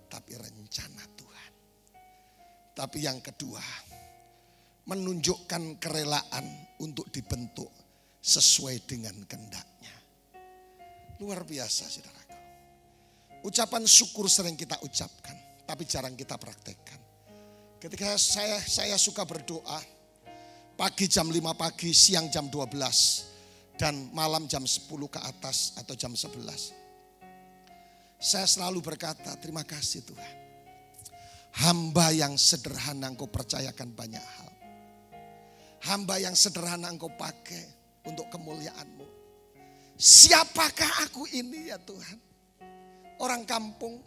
tapi rencana Tuhan. Tapi yang kedua, menunjukkan kerelaan untuk dibentuk sesuai dengan kehendaknya. Luar biasa, saudaraku. Ucapan syukur sering kita ucapkan, tapi jarang kita praktekkan. Ketika saya suka berdoa, pagi jam 5 pagi, siang jam 12. Dan malam jam 10 ke atas atau jam 11. Saya selalu berkata, terima kasih Tuhan. Hamba yang sederhana Engkau percayakan banyak hal. Hamba yang sederhana Engkau pakai untuk kemuliaan-Mu. Siapakah aku ini ya Tuhan? Orang kampung.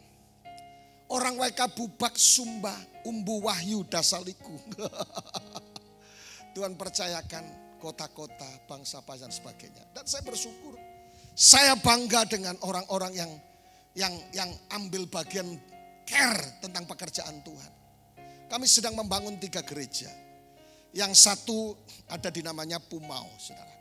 Orang Waika Bubak Sumba. Umbu Wahyu Dasaliku. Tuhan percayakan kota-kota, bangsa dan sebagainya. Dan saya bersyukur Saya bangga dengan orang-orang yang ambil bagian care tentang pekerjaan Tuhan. Kami sedang membangun 3 gereja. Yang satu ada di namanya Pumau, saudara.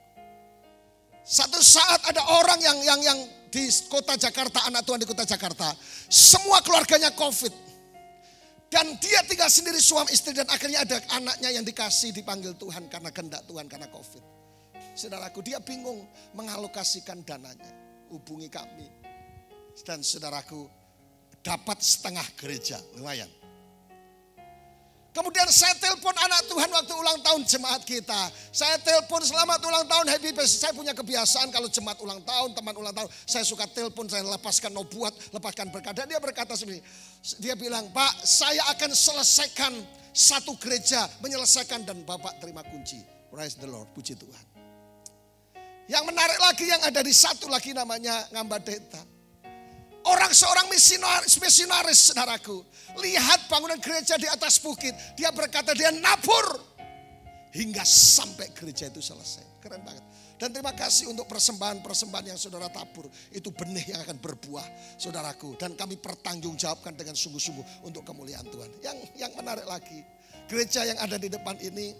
Satu saat ada orang yang di kota Jakarta, anak Tuhan di kota Jakarta, semua keluarganya COVID. Dan dia tinggal sendiri suami istri dan akhirnya ada anaknya yang dikasih dipanggil Tuhan karena kehendak Tuhan karena COVID. Saudaraku, dia bingung mengalokasikan dananya. Hubungi kami. Dan saudaraku, dapat setengah gereja, lumayan. Kemudian saya telepon anak Tuhan waktu ulang tahun jemaat kita. Saya telepon selamat ulang tahun, happy birthday. Saya punya kebiasaan kalau jemaat ulang tahun, teman ulang tahun. Saya suka telepon, saya lepaskan nubuat, lepaskan berkat. Dan dia berkata seperti ini. Dia bilang, Pak, saya akan selesaikan satu gereja. Menyelesaikan dan Bapak terima kunci. Praise the Lord, puji Tuhan. Yang menarik lagi yang ada di satu lagi namanya Ngambadeta. Orang seorang misionaris, saudaraku. Lihat bangunan gereja di atas bukit. Dia berkata dia nabur. Hingga sampai gereja itu selesai. Keren banget. Dan terima kasih untuk persembahan-persembahan yang saudara tabur. Itu benih yang akan berbuah, saudaraku. Dan kami pertanggungjawabkan dengan sungguh-sungguh untuk kemuliaan Tuhan. Yang menarik lagi. Gereja yang ada di depan ini.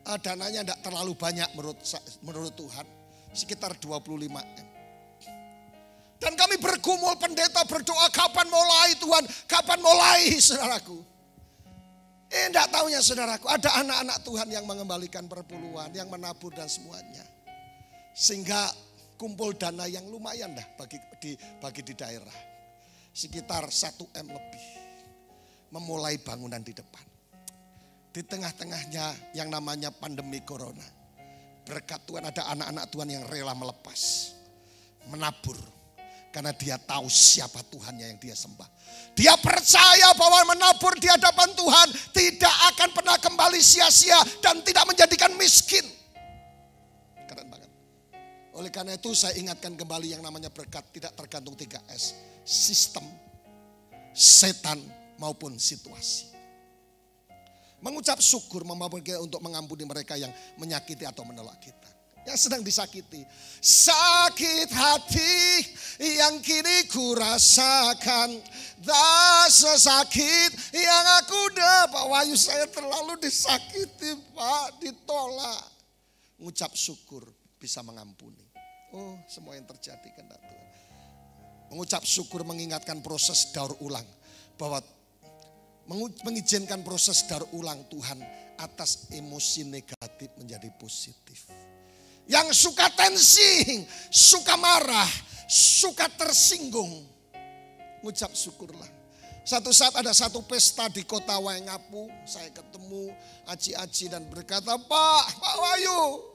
Dananya tidak terlalu banyak menurut Tuhan. Sekitar 25 M. Dan kami bergumul pendeta berdoa kapan mulai Tuhan, kapan mulai saudaraku. Tidak tahunya saudaraku ada anak-anak Tuhan yang mengembalikan perpuluhan, yang menabur dan semuanya. Sehingga kumpul dana yang lumayan dah bagi di daerah. Sekitar 1 M lebih. Memulai bangunan di depan. Di tengah-tengahnya yang namanya pandemi corona. Berkat Tuhan ada anak-anak Tuhan yang rela melepas. Menabur. Karena dia tahu siapa Tuhannya yang dia sembah. Dia percaya bahwa menabur di hadapan Tuhan tidak akan pernah kembali sia-sia dan tidak menjadikan miskin. Keren banget. Oleh karena itu saya ingatkan kembali yang namanya berkat tidak tergantung 3S. Sistem, setan maupun situasi. Mengucap syukur memampukan kita untuk mengampuni mereka yang menyakiti atau menolak kita. Yang sedang disakiti. Sakit hati yang kini ku rasakan. Tak sesakit yang aku dapat. Wahyu saya terlalu disakiti Pak. Ditolak. Mengucap syukur bisa mengampuni. Oh semua yang terjadi kan Tuhan. Mengucap syukur mengingatkan proses daur ulang. Bahwa mengizinkan proses daur ulang Tuhan atas emosi negatif menjadi positif. Yang suka tensi, suka marah, suka tersinggung. Ngucap syukurlah. Satu saat ada satu pesta di kota Waingapu. Saya ketemu aji-aji dan berkata, Pak Wahyu.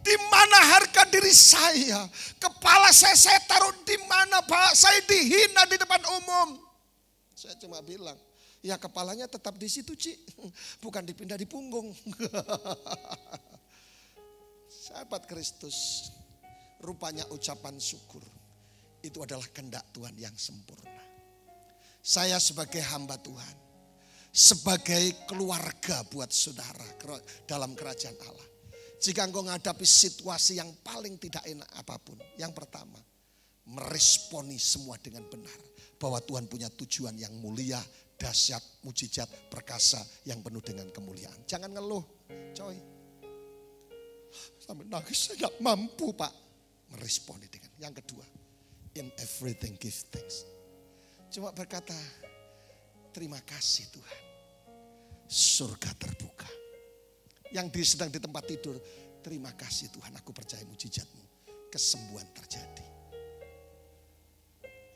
Di mana harga diri saya? Kepala saya taruh di mana Pak? Saya dihina di depan umum. Saya cuma bilang, ya kepalanya tetap di situ Ci. Bukan dipindah di punggung. Sahabat Kristus, rupanya ucapan syukur itu adalah kehendak Tuhan yang sempurna. Saya sebagai hamba Tuhan, sebagai keluarga buat saudara dalam kerajaan Allah. Jika engkau menghadapi situasi yang paling tidak enak apapun, yang pertama, meresponi semua dengan benar. Bahwa Tuhan punya tujuan yang mulia, dahsyat, mujizat, perkasa yang penuh dengan kemuliaan. Jangan ngeluh, coy. Sampai nangis saya gak mampu Pak. Meresponi dengan. Yang kedua. In everything give thanks. Cuma berkata. Terima kasih Tuhan. Surga terbuka. Yang sedang di tempat tidur. Terima kasih Tuhan aku percaya mujizatmu. Kesembuhan terjadi.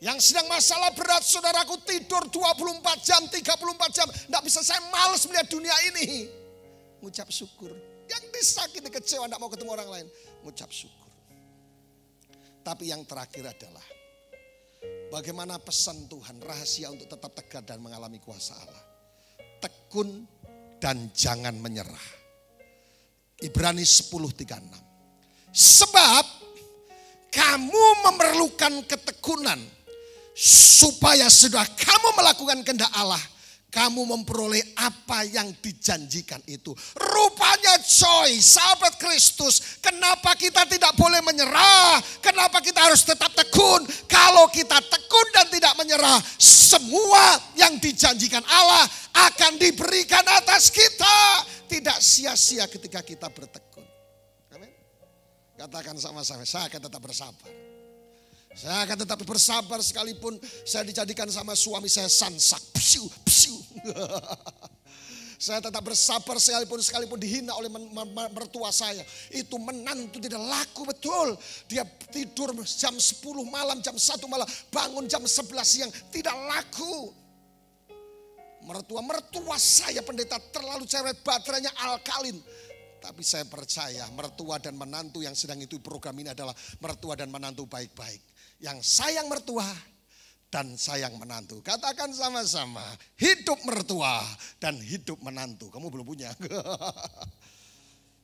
Yang sedang masalah berat saudaraku tidur 24 jam, 34 jam. Gak bisa saya malas melihat dunia ini. Ngucap syukur. Yang disakiti kecewa tidak mau ketemu orang lain. Mengucap syukur. Tapi yang terakhir adalah. Bagaimana pesan Tuhan. Rahasia untuk tetap tegar dan mengalami kuasa Allah. Tekun dan jangan menyerah. Ibrani 10:36. Sebab kamu memerlukan ketekunan. Supaya sudah kamu melakukan kehendak Allah. kamu memperoleh apa yang dijanjikan itu. Rupanya coy, sahabat Kristus, kenapa kita tidak boleh menyerah? Kenapa kita harus tetap tekun? Kalau kita tekun dan tidak menyerah, semua yang dijanjikan Allah akan diberikan atas kita. Tidak sia-sia ketika kita bertekun. Amin. Katakan sama-sama, saya akan tetap bersabar. Saya akan tetap bersabar sekalipun saya dijadikan sama suami saya sansak. Psiu, psiu. Saya tetap bersabar sekalipun dihina oleh mertua saya. Itu menantu tidak laku betul. Dia tidur jam 10 malam, jam 1 malam. Bangun jam 11 siang. Tidak laku. Mertua saya pendeta terlalu cerewet, baterainya alkalin. Tapi saya percaya mertua dan menantu yang sedang itu program ini adalah mertua dan menantu baik-baik. Yang sayang mertua dan sayang menantu. Katakan sama-sama, hidup mertua dan hidup menantu. Kamu belum punya.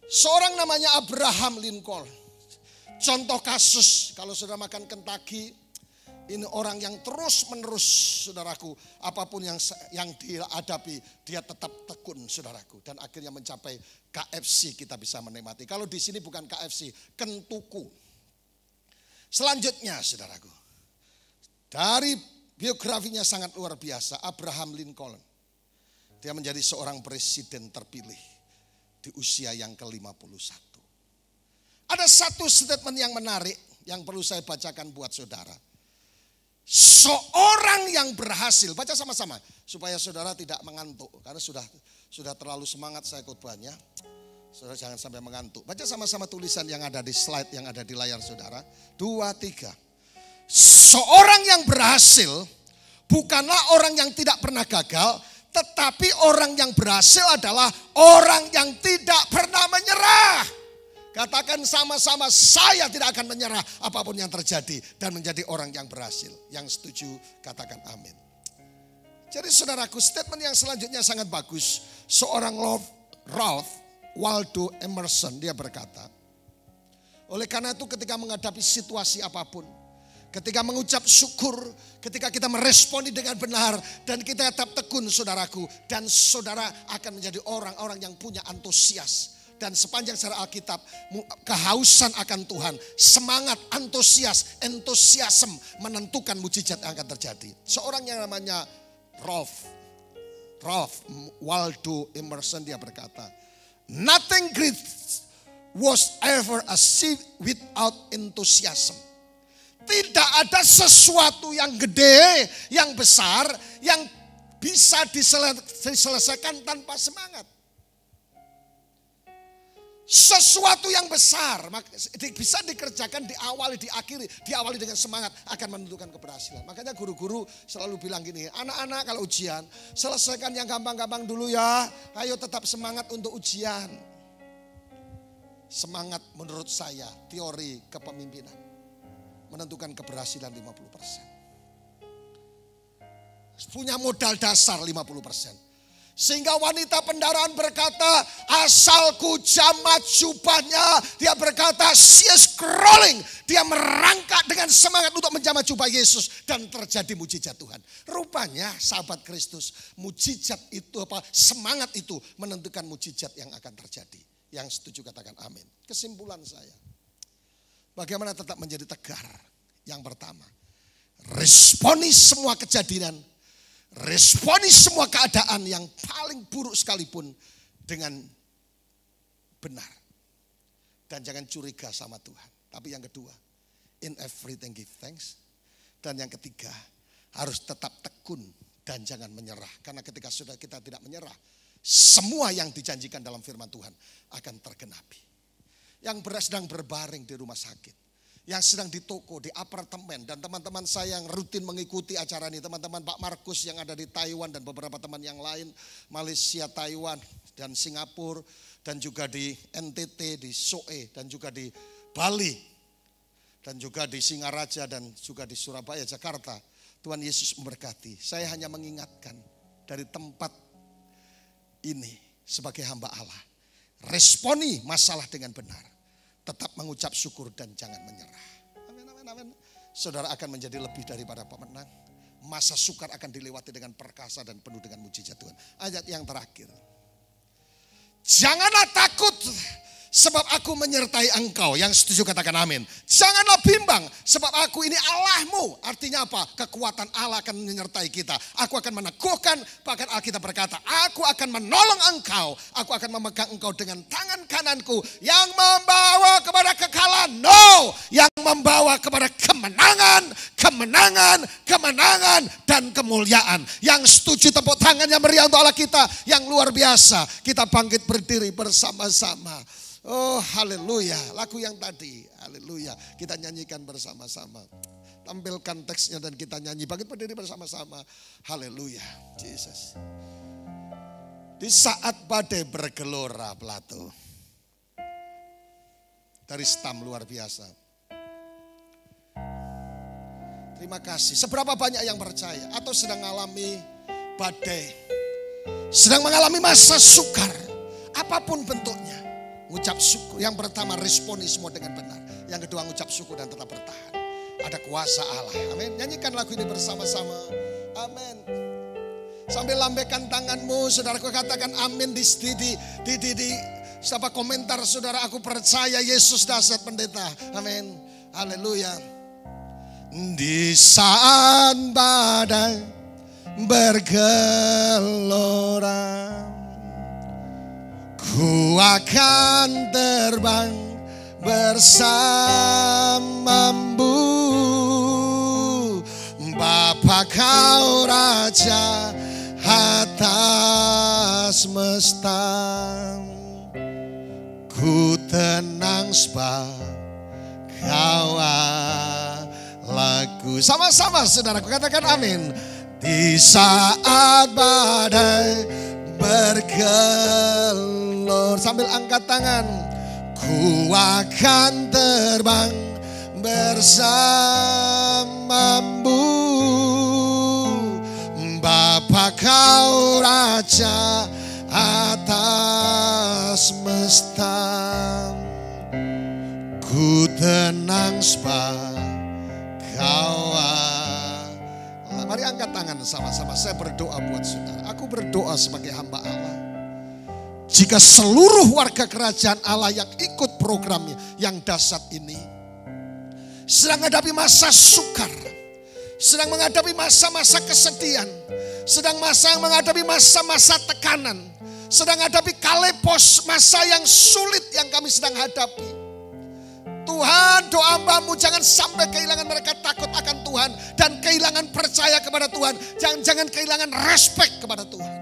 Seorang namanya Abraham Lincoln. Contoh kasus, kalau sudah makan Kentucky, ini orang yang terus menerus, saudaraku, apapun yang dia hadapi, dia tetap tekun, saudaraku. Dan akhirnya mencapai KFC, kita bisa menikmati. Kalau di sini bukan KFC, Kentuku. Selanjutnya, saudaraku, dari biografinya sangat luar biasa, Abraham Lincoln. Dia menjadi seorang presiden terpilih di usia yang ke-51. Ada satu statement yang menarik yang perlu saya bacakan buat saudara. Seorang yang berhasil, baca sama-sama supaya saudara tidak mengantuk. Karena sudah terlalu semangat saya khotbahnya. Saudara jangan sampai mengantuk. Baca sama-sama tulisan yang ada di slide yang ada di layar saudara. 2, 3. Seorang yang berhasil bukanlah orang yang tidak pernah gagal. Tetapi orang yang berhasil adalah orang yang tidak pernah menyerah. Katakan sama-sama, saya tidak akan menyerah apapun yang terjadi. Dan menjadi orang yang berhasil. Yang setuju katakan amin. Jadi saudaraku, statement yang selanjutnya sangat bagus. Seorang Ralph Waldo Emerson, dia berkata, oleh karena itu ketika menghadapi situasi apapun, ketika mengucap syukur, ketika kita meresponi dengan benar, dan kita tetap tekun saudaraku, dan saudara akan menjadi orang-orang yang punya antusias. Dan sepanjang sejarah Alkitab, kehausan akan Tuhan, semangat, entusiasme menentukan mujizat yang akan terjadi. Seorang yang namanya Ralph Waldo Emerson, dia berkata, nothing great was ever achieved without enthusiasm. Tidak ada sesuatu yang gede, yang besar, yang bisa diselesaikan tanpa semangat. Sesuatu yang besar bisa dikerjakan, diawali dengan semangat akan menentukan keberhasilan. Makanya guru-guru selalu bilang gini, anak-anak kalau ujian selesaikan yang gampang-gampang dulu ya. Ayo tetap semangat untuk ujian. Semangat menurut saya teori kepemimpinan menentukan keberhasilan 50%. Punya modal dasar 50%. Sehingga wanita pendaraan berkata, asalku jamat jubahnya. Dia berkata, she is crawling. Dia merangkak dengan semangat untuk menjamat jubah Yesus. Dan terjadi mujizat Tuhan. Rupanya sahabat Kristus, mujizat itu semangat itu menentukan mujizat yang akan terjadi. Yang setuju katakan amin. Kesimpulan saya, bagaimana tetap menjadi tegar? Yang pertama, responi semua kejadian. Responi semua keadaan yang paling buruk sekalipun dengan benar. Dan jangan curiga sama Tuhan. Tapi yang kedua, in everything give thanks. Dan yang ketiga, harus tetap tekun dan jangan menyerah. Karena ketika sudah kita tidak menyerah, semua yang dijanjikan dalam firman Tuhan akan tergenapi. Yang sedang berbaring di rumah sakit, yang sedang di toko, di apartemen, dan teman-teman saya yang rutin mengikuti acara ini, teman-teman Pak Markus yang ada di Taiwan dan beberapa teman yang lain, Malaysia, Taiwan, dan Singapura, dan juga di NTT, di Soe, dan juga di Bali, dan juga di Singaraja, dan juga di Surabaya, Jakarta. Tuhan Yesus memberkati. Saya hanya mengingatkan dari tempat ini sebagai hamba Allah, responi masalah dengan benar. Tetap mengucap syukur dan jangan menyerah. Amin, amin, amin. Saudara akan menjadi lebih daripada pemenang. masa sukar akan dilewati dengan perkasa dan penuh dengan mujizat Tuhan. Ayat yang terakhir. Janganlah takut sebab aku menyertai engkau. Yang setuju katakan amin. Janganlah bimbang sebab aku ini Allahmu. Artinya apa? Kekuatan Allah akan menyertai kita. Aku akan meneguhkan, bahkan Alkitab berkata, aku akan menolong engkau. Aku akan memegang engkau dengan tangan kananku yang membawa kepada kekalahan. No, yang membawa kepada kemenangan, kemenangan, kemenangan, dan kemuliaan. Yang setuju tepuk tangan yang meriah untuk Allah kita yang luar biasa. Kita bangkit berdiri bersama-sama. Oh haleluya, lagu yang tadi, haleluya, kita nyanyikan bersama-sama. Tampilkan teksnya dan kita nyanyi, bangkit berdiri bersama-sama. Haleluya, Yesus. Di saat badai bergelora Plato, dari stam luar biasa. Terima kasih. Seberapa banyak yang percaya atau sedang mengalami badai, sedang mengalami masa sukar, apapun bentuknya. Ngucap syukur. Yang pertama responi semua dengan benar. Yang kedua ngucap syukur dan tetap bertahan. Ada kuasa Allah. Amin. Nyanyikan lagu ini bersama-sama. Amin. Sambil lambaikan tanganmu, saudaraku, katakan amin di siapa komentar saudara, aku percaya Yesus dahsyat pendeta. Amin. Haleluya. Di saat badai bergelora, ku akan terbang bersamamu, Bapa kau Raja atas semesta. Ku tenang sebab kau Allahku. Sama-sama saudaraku katakan amin. Di saat badai bergelora, sambil angkat tangan, ku akan terbang bersamamu, Bapa kau Raja atas semesta. Ku tenang sebab kau Allah. Mari angkat tangan sama-sama. Saya berdoa buat saudara. Aku berdoa sebagai hamba Allah. Jika seluruh warga kerajaan Allah yang ikut programnya yang dahsyat ini sedang menghadapi masa sukar, sedang menghadapi masa-masa kesedihan, sedang menghadapi masa-masa tekanan, sedang menghadapi kalepos, masa yang sulit yang kami sedang hadapi. Tuhan, doa hamba-Mu jangan sampai kehilangan mereka takut akan Tuhan dan kehilangan percaya kepada Tuhan. Jangan kehilangan respek kepada Tuhan.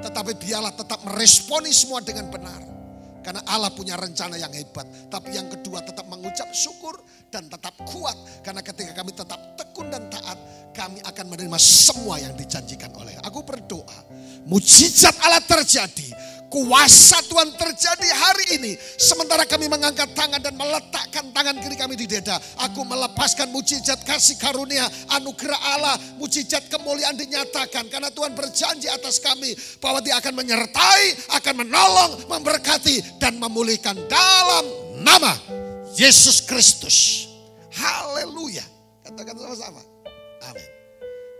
Tetapi biarlah tetap meresponi semua dengan benar. Karena Allah punya rencana yang hebat. Tapi yang kedua tetap mengucap syukur dan tetap kuat. Karena ketika kami tetap tekun dan taat, kami akan menerima semua yang dijanjikan oleh. Aku berdoa, mujizat Allah terjadi. Kuasa Tuhan terjadi hari ini. Sementara kami mengangkat tangan dan meletakkan tangan kiri kami di dada. Aku melepaskan mujizat kasih karunia, anugerah Allah, mujizat kemuliaan dinyatakan. Karena Tuhan berjanji atas kami bahwa Dia akan menyertai, akan menolong, memberkati, dan memulihkan dalam nama Yesus Kristus. Haleluya. Katakan sama-sama. Amin.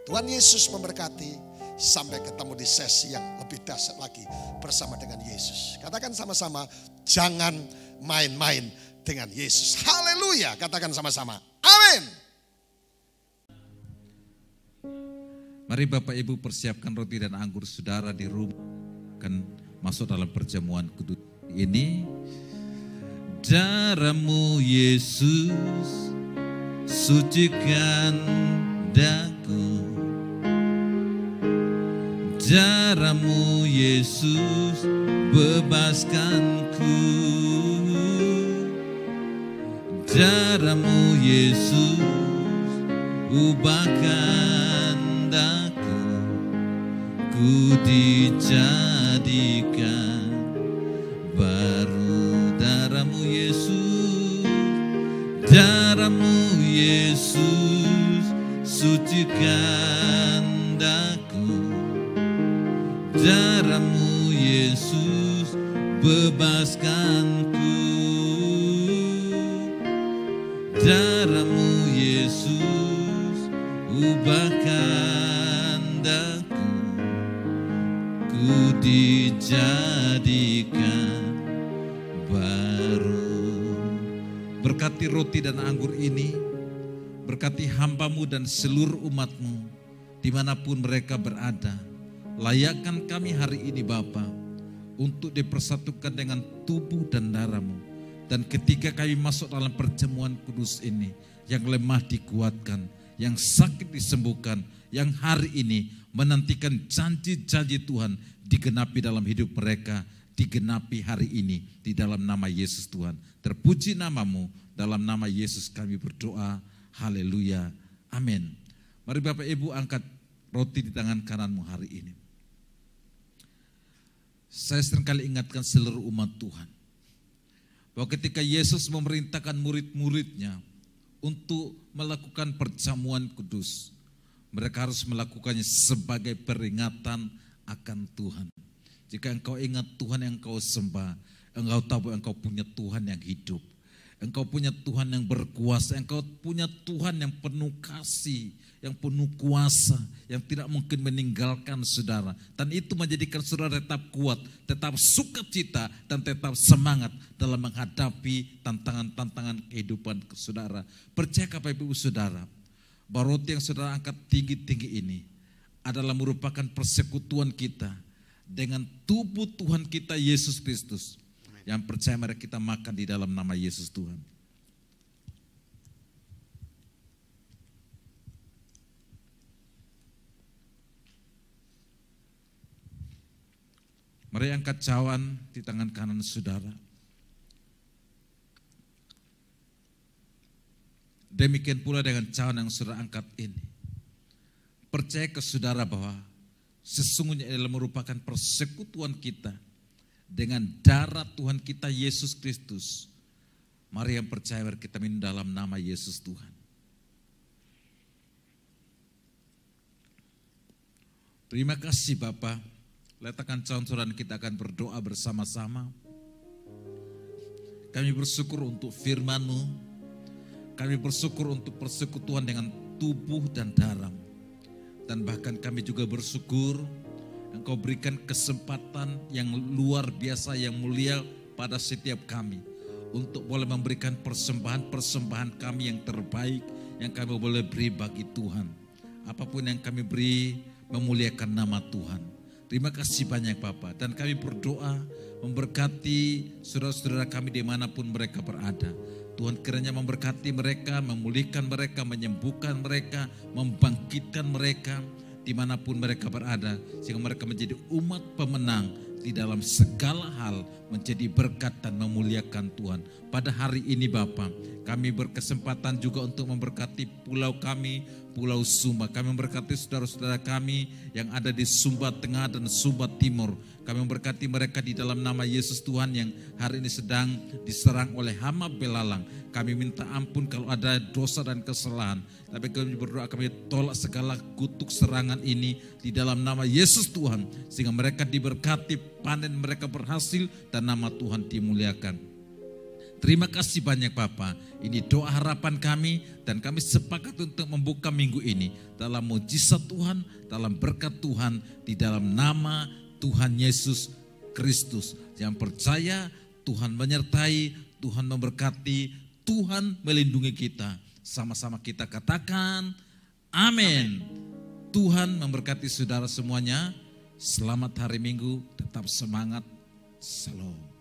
Tuhan Yesus memberkati. Sampai ketemu di sesi yang lebih dahsyat lagi bersama dengan Yesus. Katakan sama-sama, jangan main-main dengan Yesus. Haleluya, katakan sama-sama. Amin. Mari Bapak Ibu persiapkan roti dan anggur saudara di rumah. Akan masuk dalam perjamuan kudus ini. Darah-Mu Yesus, sucikan daku. Darah-Mu Yesus, bebaskanku. Darah-Mu Yesus, ubahkan daku. Ku dijadikan baru. Darah-Mu Yesus, darah-Mu Yesus, sucikan daku. Darah-Mu Yesus, bebaskanku. Darah-Mu Yesus, ubahkan ku dijadikan baru. Berkati roti dan anggur ini, berkati hamba-Mu dan seluruh umat-Mu dimanapun mereka berada. Layakkan kami hari ini Bapa untuk dipersatukan dengan tubuh dan darah-Mu. Dan ketika kami masuk dalam perjamuan kudus ini, yang lemah dikuatkan, yang sakit disembuhkan, yang hari ini menantikan janji-janji Tuhan digenapi dalam hidup mereka, digenapi hari ini di dalam nama Yesus Tuhan. Terpuji nama-Mu, dalam nama Yesus kami berdoa. Haleluya. Amin. Mari Bapak Ibu angkat roti di tangan kananmu hari ini. Saya seringkali ingatkan seluruh umat Tuhan bahwa ketika Yesus memerintahkan murid-muridnya untuk melakukan perjamuan kudus, mereka harus melakukannya sebagai peringatan akan Tuhan. Jika engkau ingat Tuhan yang engkau sembah, engkau tahu bahwa engkau punya Tuhan yang hidup. Engkau punya Tuhan yang berkuasa, engkau punya Tuhan yang penuh kasih, yang penuh kuasa, yang tidak mungkin meninggalkan saudara. Dan itu menjadikan saudara tetap kuat, tetap sukacita, dan tetap semangat dalam menghadapi tantangan-tantangan kehidupan saudara. Percaya Bapak Ibu Saudara, bahwa roti yang saudara angkat tinggi-tinggi ini adalah merupakan persekutuan kita dengan tubuh Tuhan kita Yesus Kristus. Yang percaya mari kita makan di dalam nama Yesus Tuhan. Mari angkat cawan di tangan kanan saudara. Demikian pula dengan cawan yang saudara angkat ini. Percaya ke saudara bahwa sesungguhnya adalah merupakan persekutuan kita dengan darah Tuhan kita Yesus Kristus. Mari yang percaya mari kita minum dalam nama Yesus Tuhan. Terima kasih Bapa. Letakkan cawan saudara, kita akan berdoa bersama-sama. Kami bersyukur untuk firman-Mu. Kami bersyukur untuk persekutuan dengan tubuh dan darah-Mu. Dan bahkan kami juga bersyukur Engkau berikan kesempatan yang luar biasa, yang mulia pada setiap kami. Untuk boleh memberikan persembahan-persembahan kami yang terbaik, yang kami boleh beri bagi Tuhan. Apapun yang kami beri, memuliakan nama Tuhan. Terima kasih banyak Bapak. Dan kami berdoa memberkati saudara-saudara kami dimanapun mereka berada. Tuhan kiranya memberkati mereka, memulihkan mereka, menyembuhkan mereka, membangkitkan mereka, dimanapun mereka berada, sehingga mereka menjadi umat pemenang di dalam segala hal, menjadi berkat dan memuliakan Tuhan. Pada hari ini Bapa, kami berkesempatan juga untuk memberkati pulau kami, Pulau Sumba. Kami memberkati saudara-saudara kami yang ada di Sumba Tengah dan Sumba Timur. Kami memberkati mereka di dalam nama Yesus Tuhan yang hari ini sedang diserang oleh hama belalang. Kami minta ampun kalau ada dosa dan kesalahan. Tapi kami berdoa, kami tolak segala kutuk serangan ini di dalam nama Yesus Tuhan. Sehingga mereka diberkati, panen mereka berhasil dan nama Tuhan dimuliakan. Terima kasih banyak Bapa. Ini doa harapan kami dan kami sepakat untuk membuka minggu ini dalam mujizat Tuhan, dalam berkat Tuhan, di dalam nama Tuhan Yesus Kristus. Yang percaya Tuhan menyertai, Tuhan memberkati, Tuhan melindungi kita. Sama-sama kita katakan amin. Tuhan memberkati saudara semuanya. Selamat hari Minggu, tetap semangat. Shalom.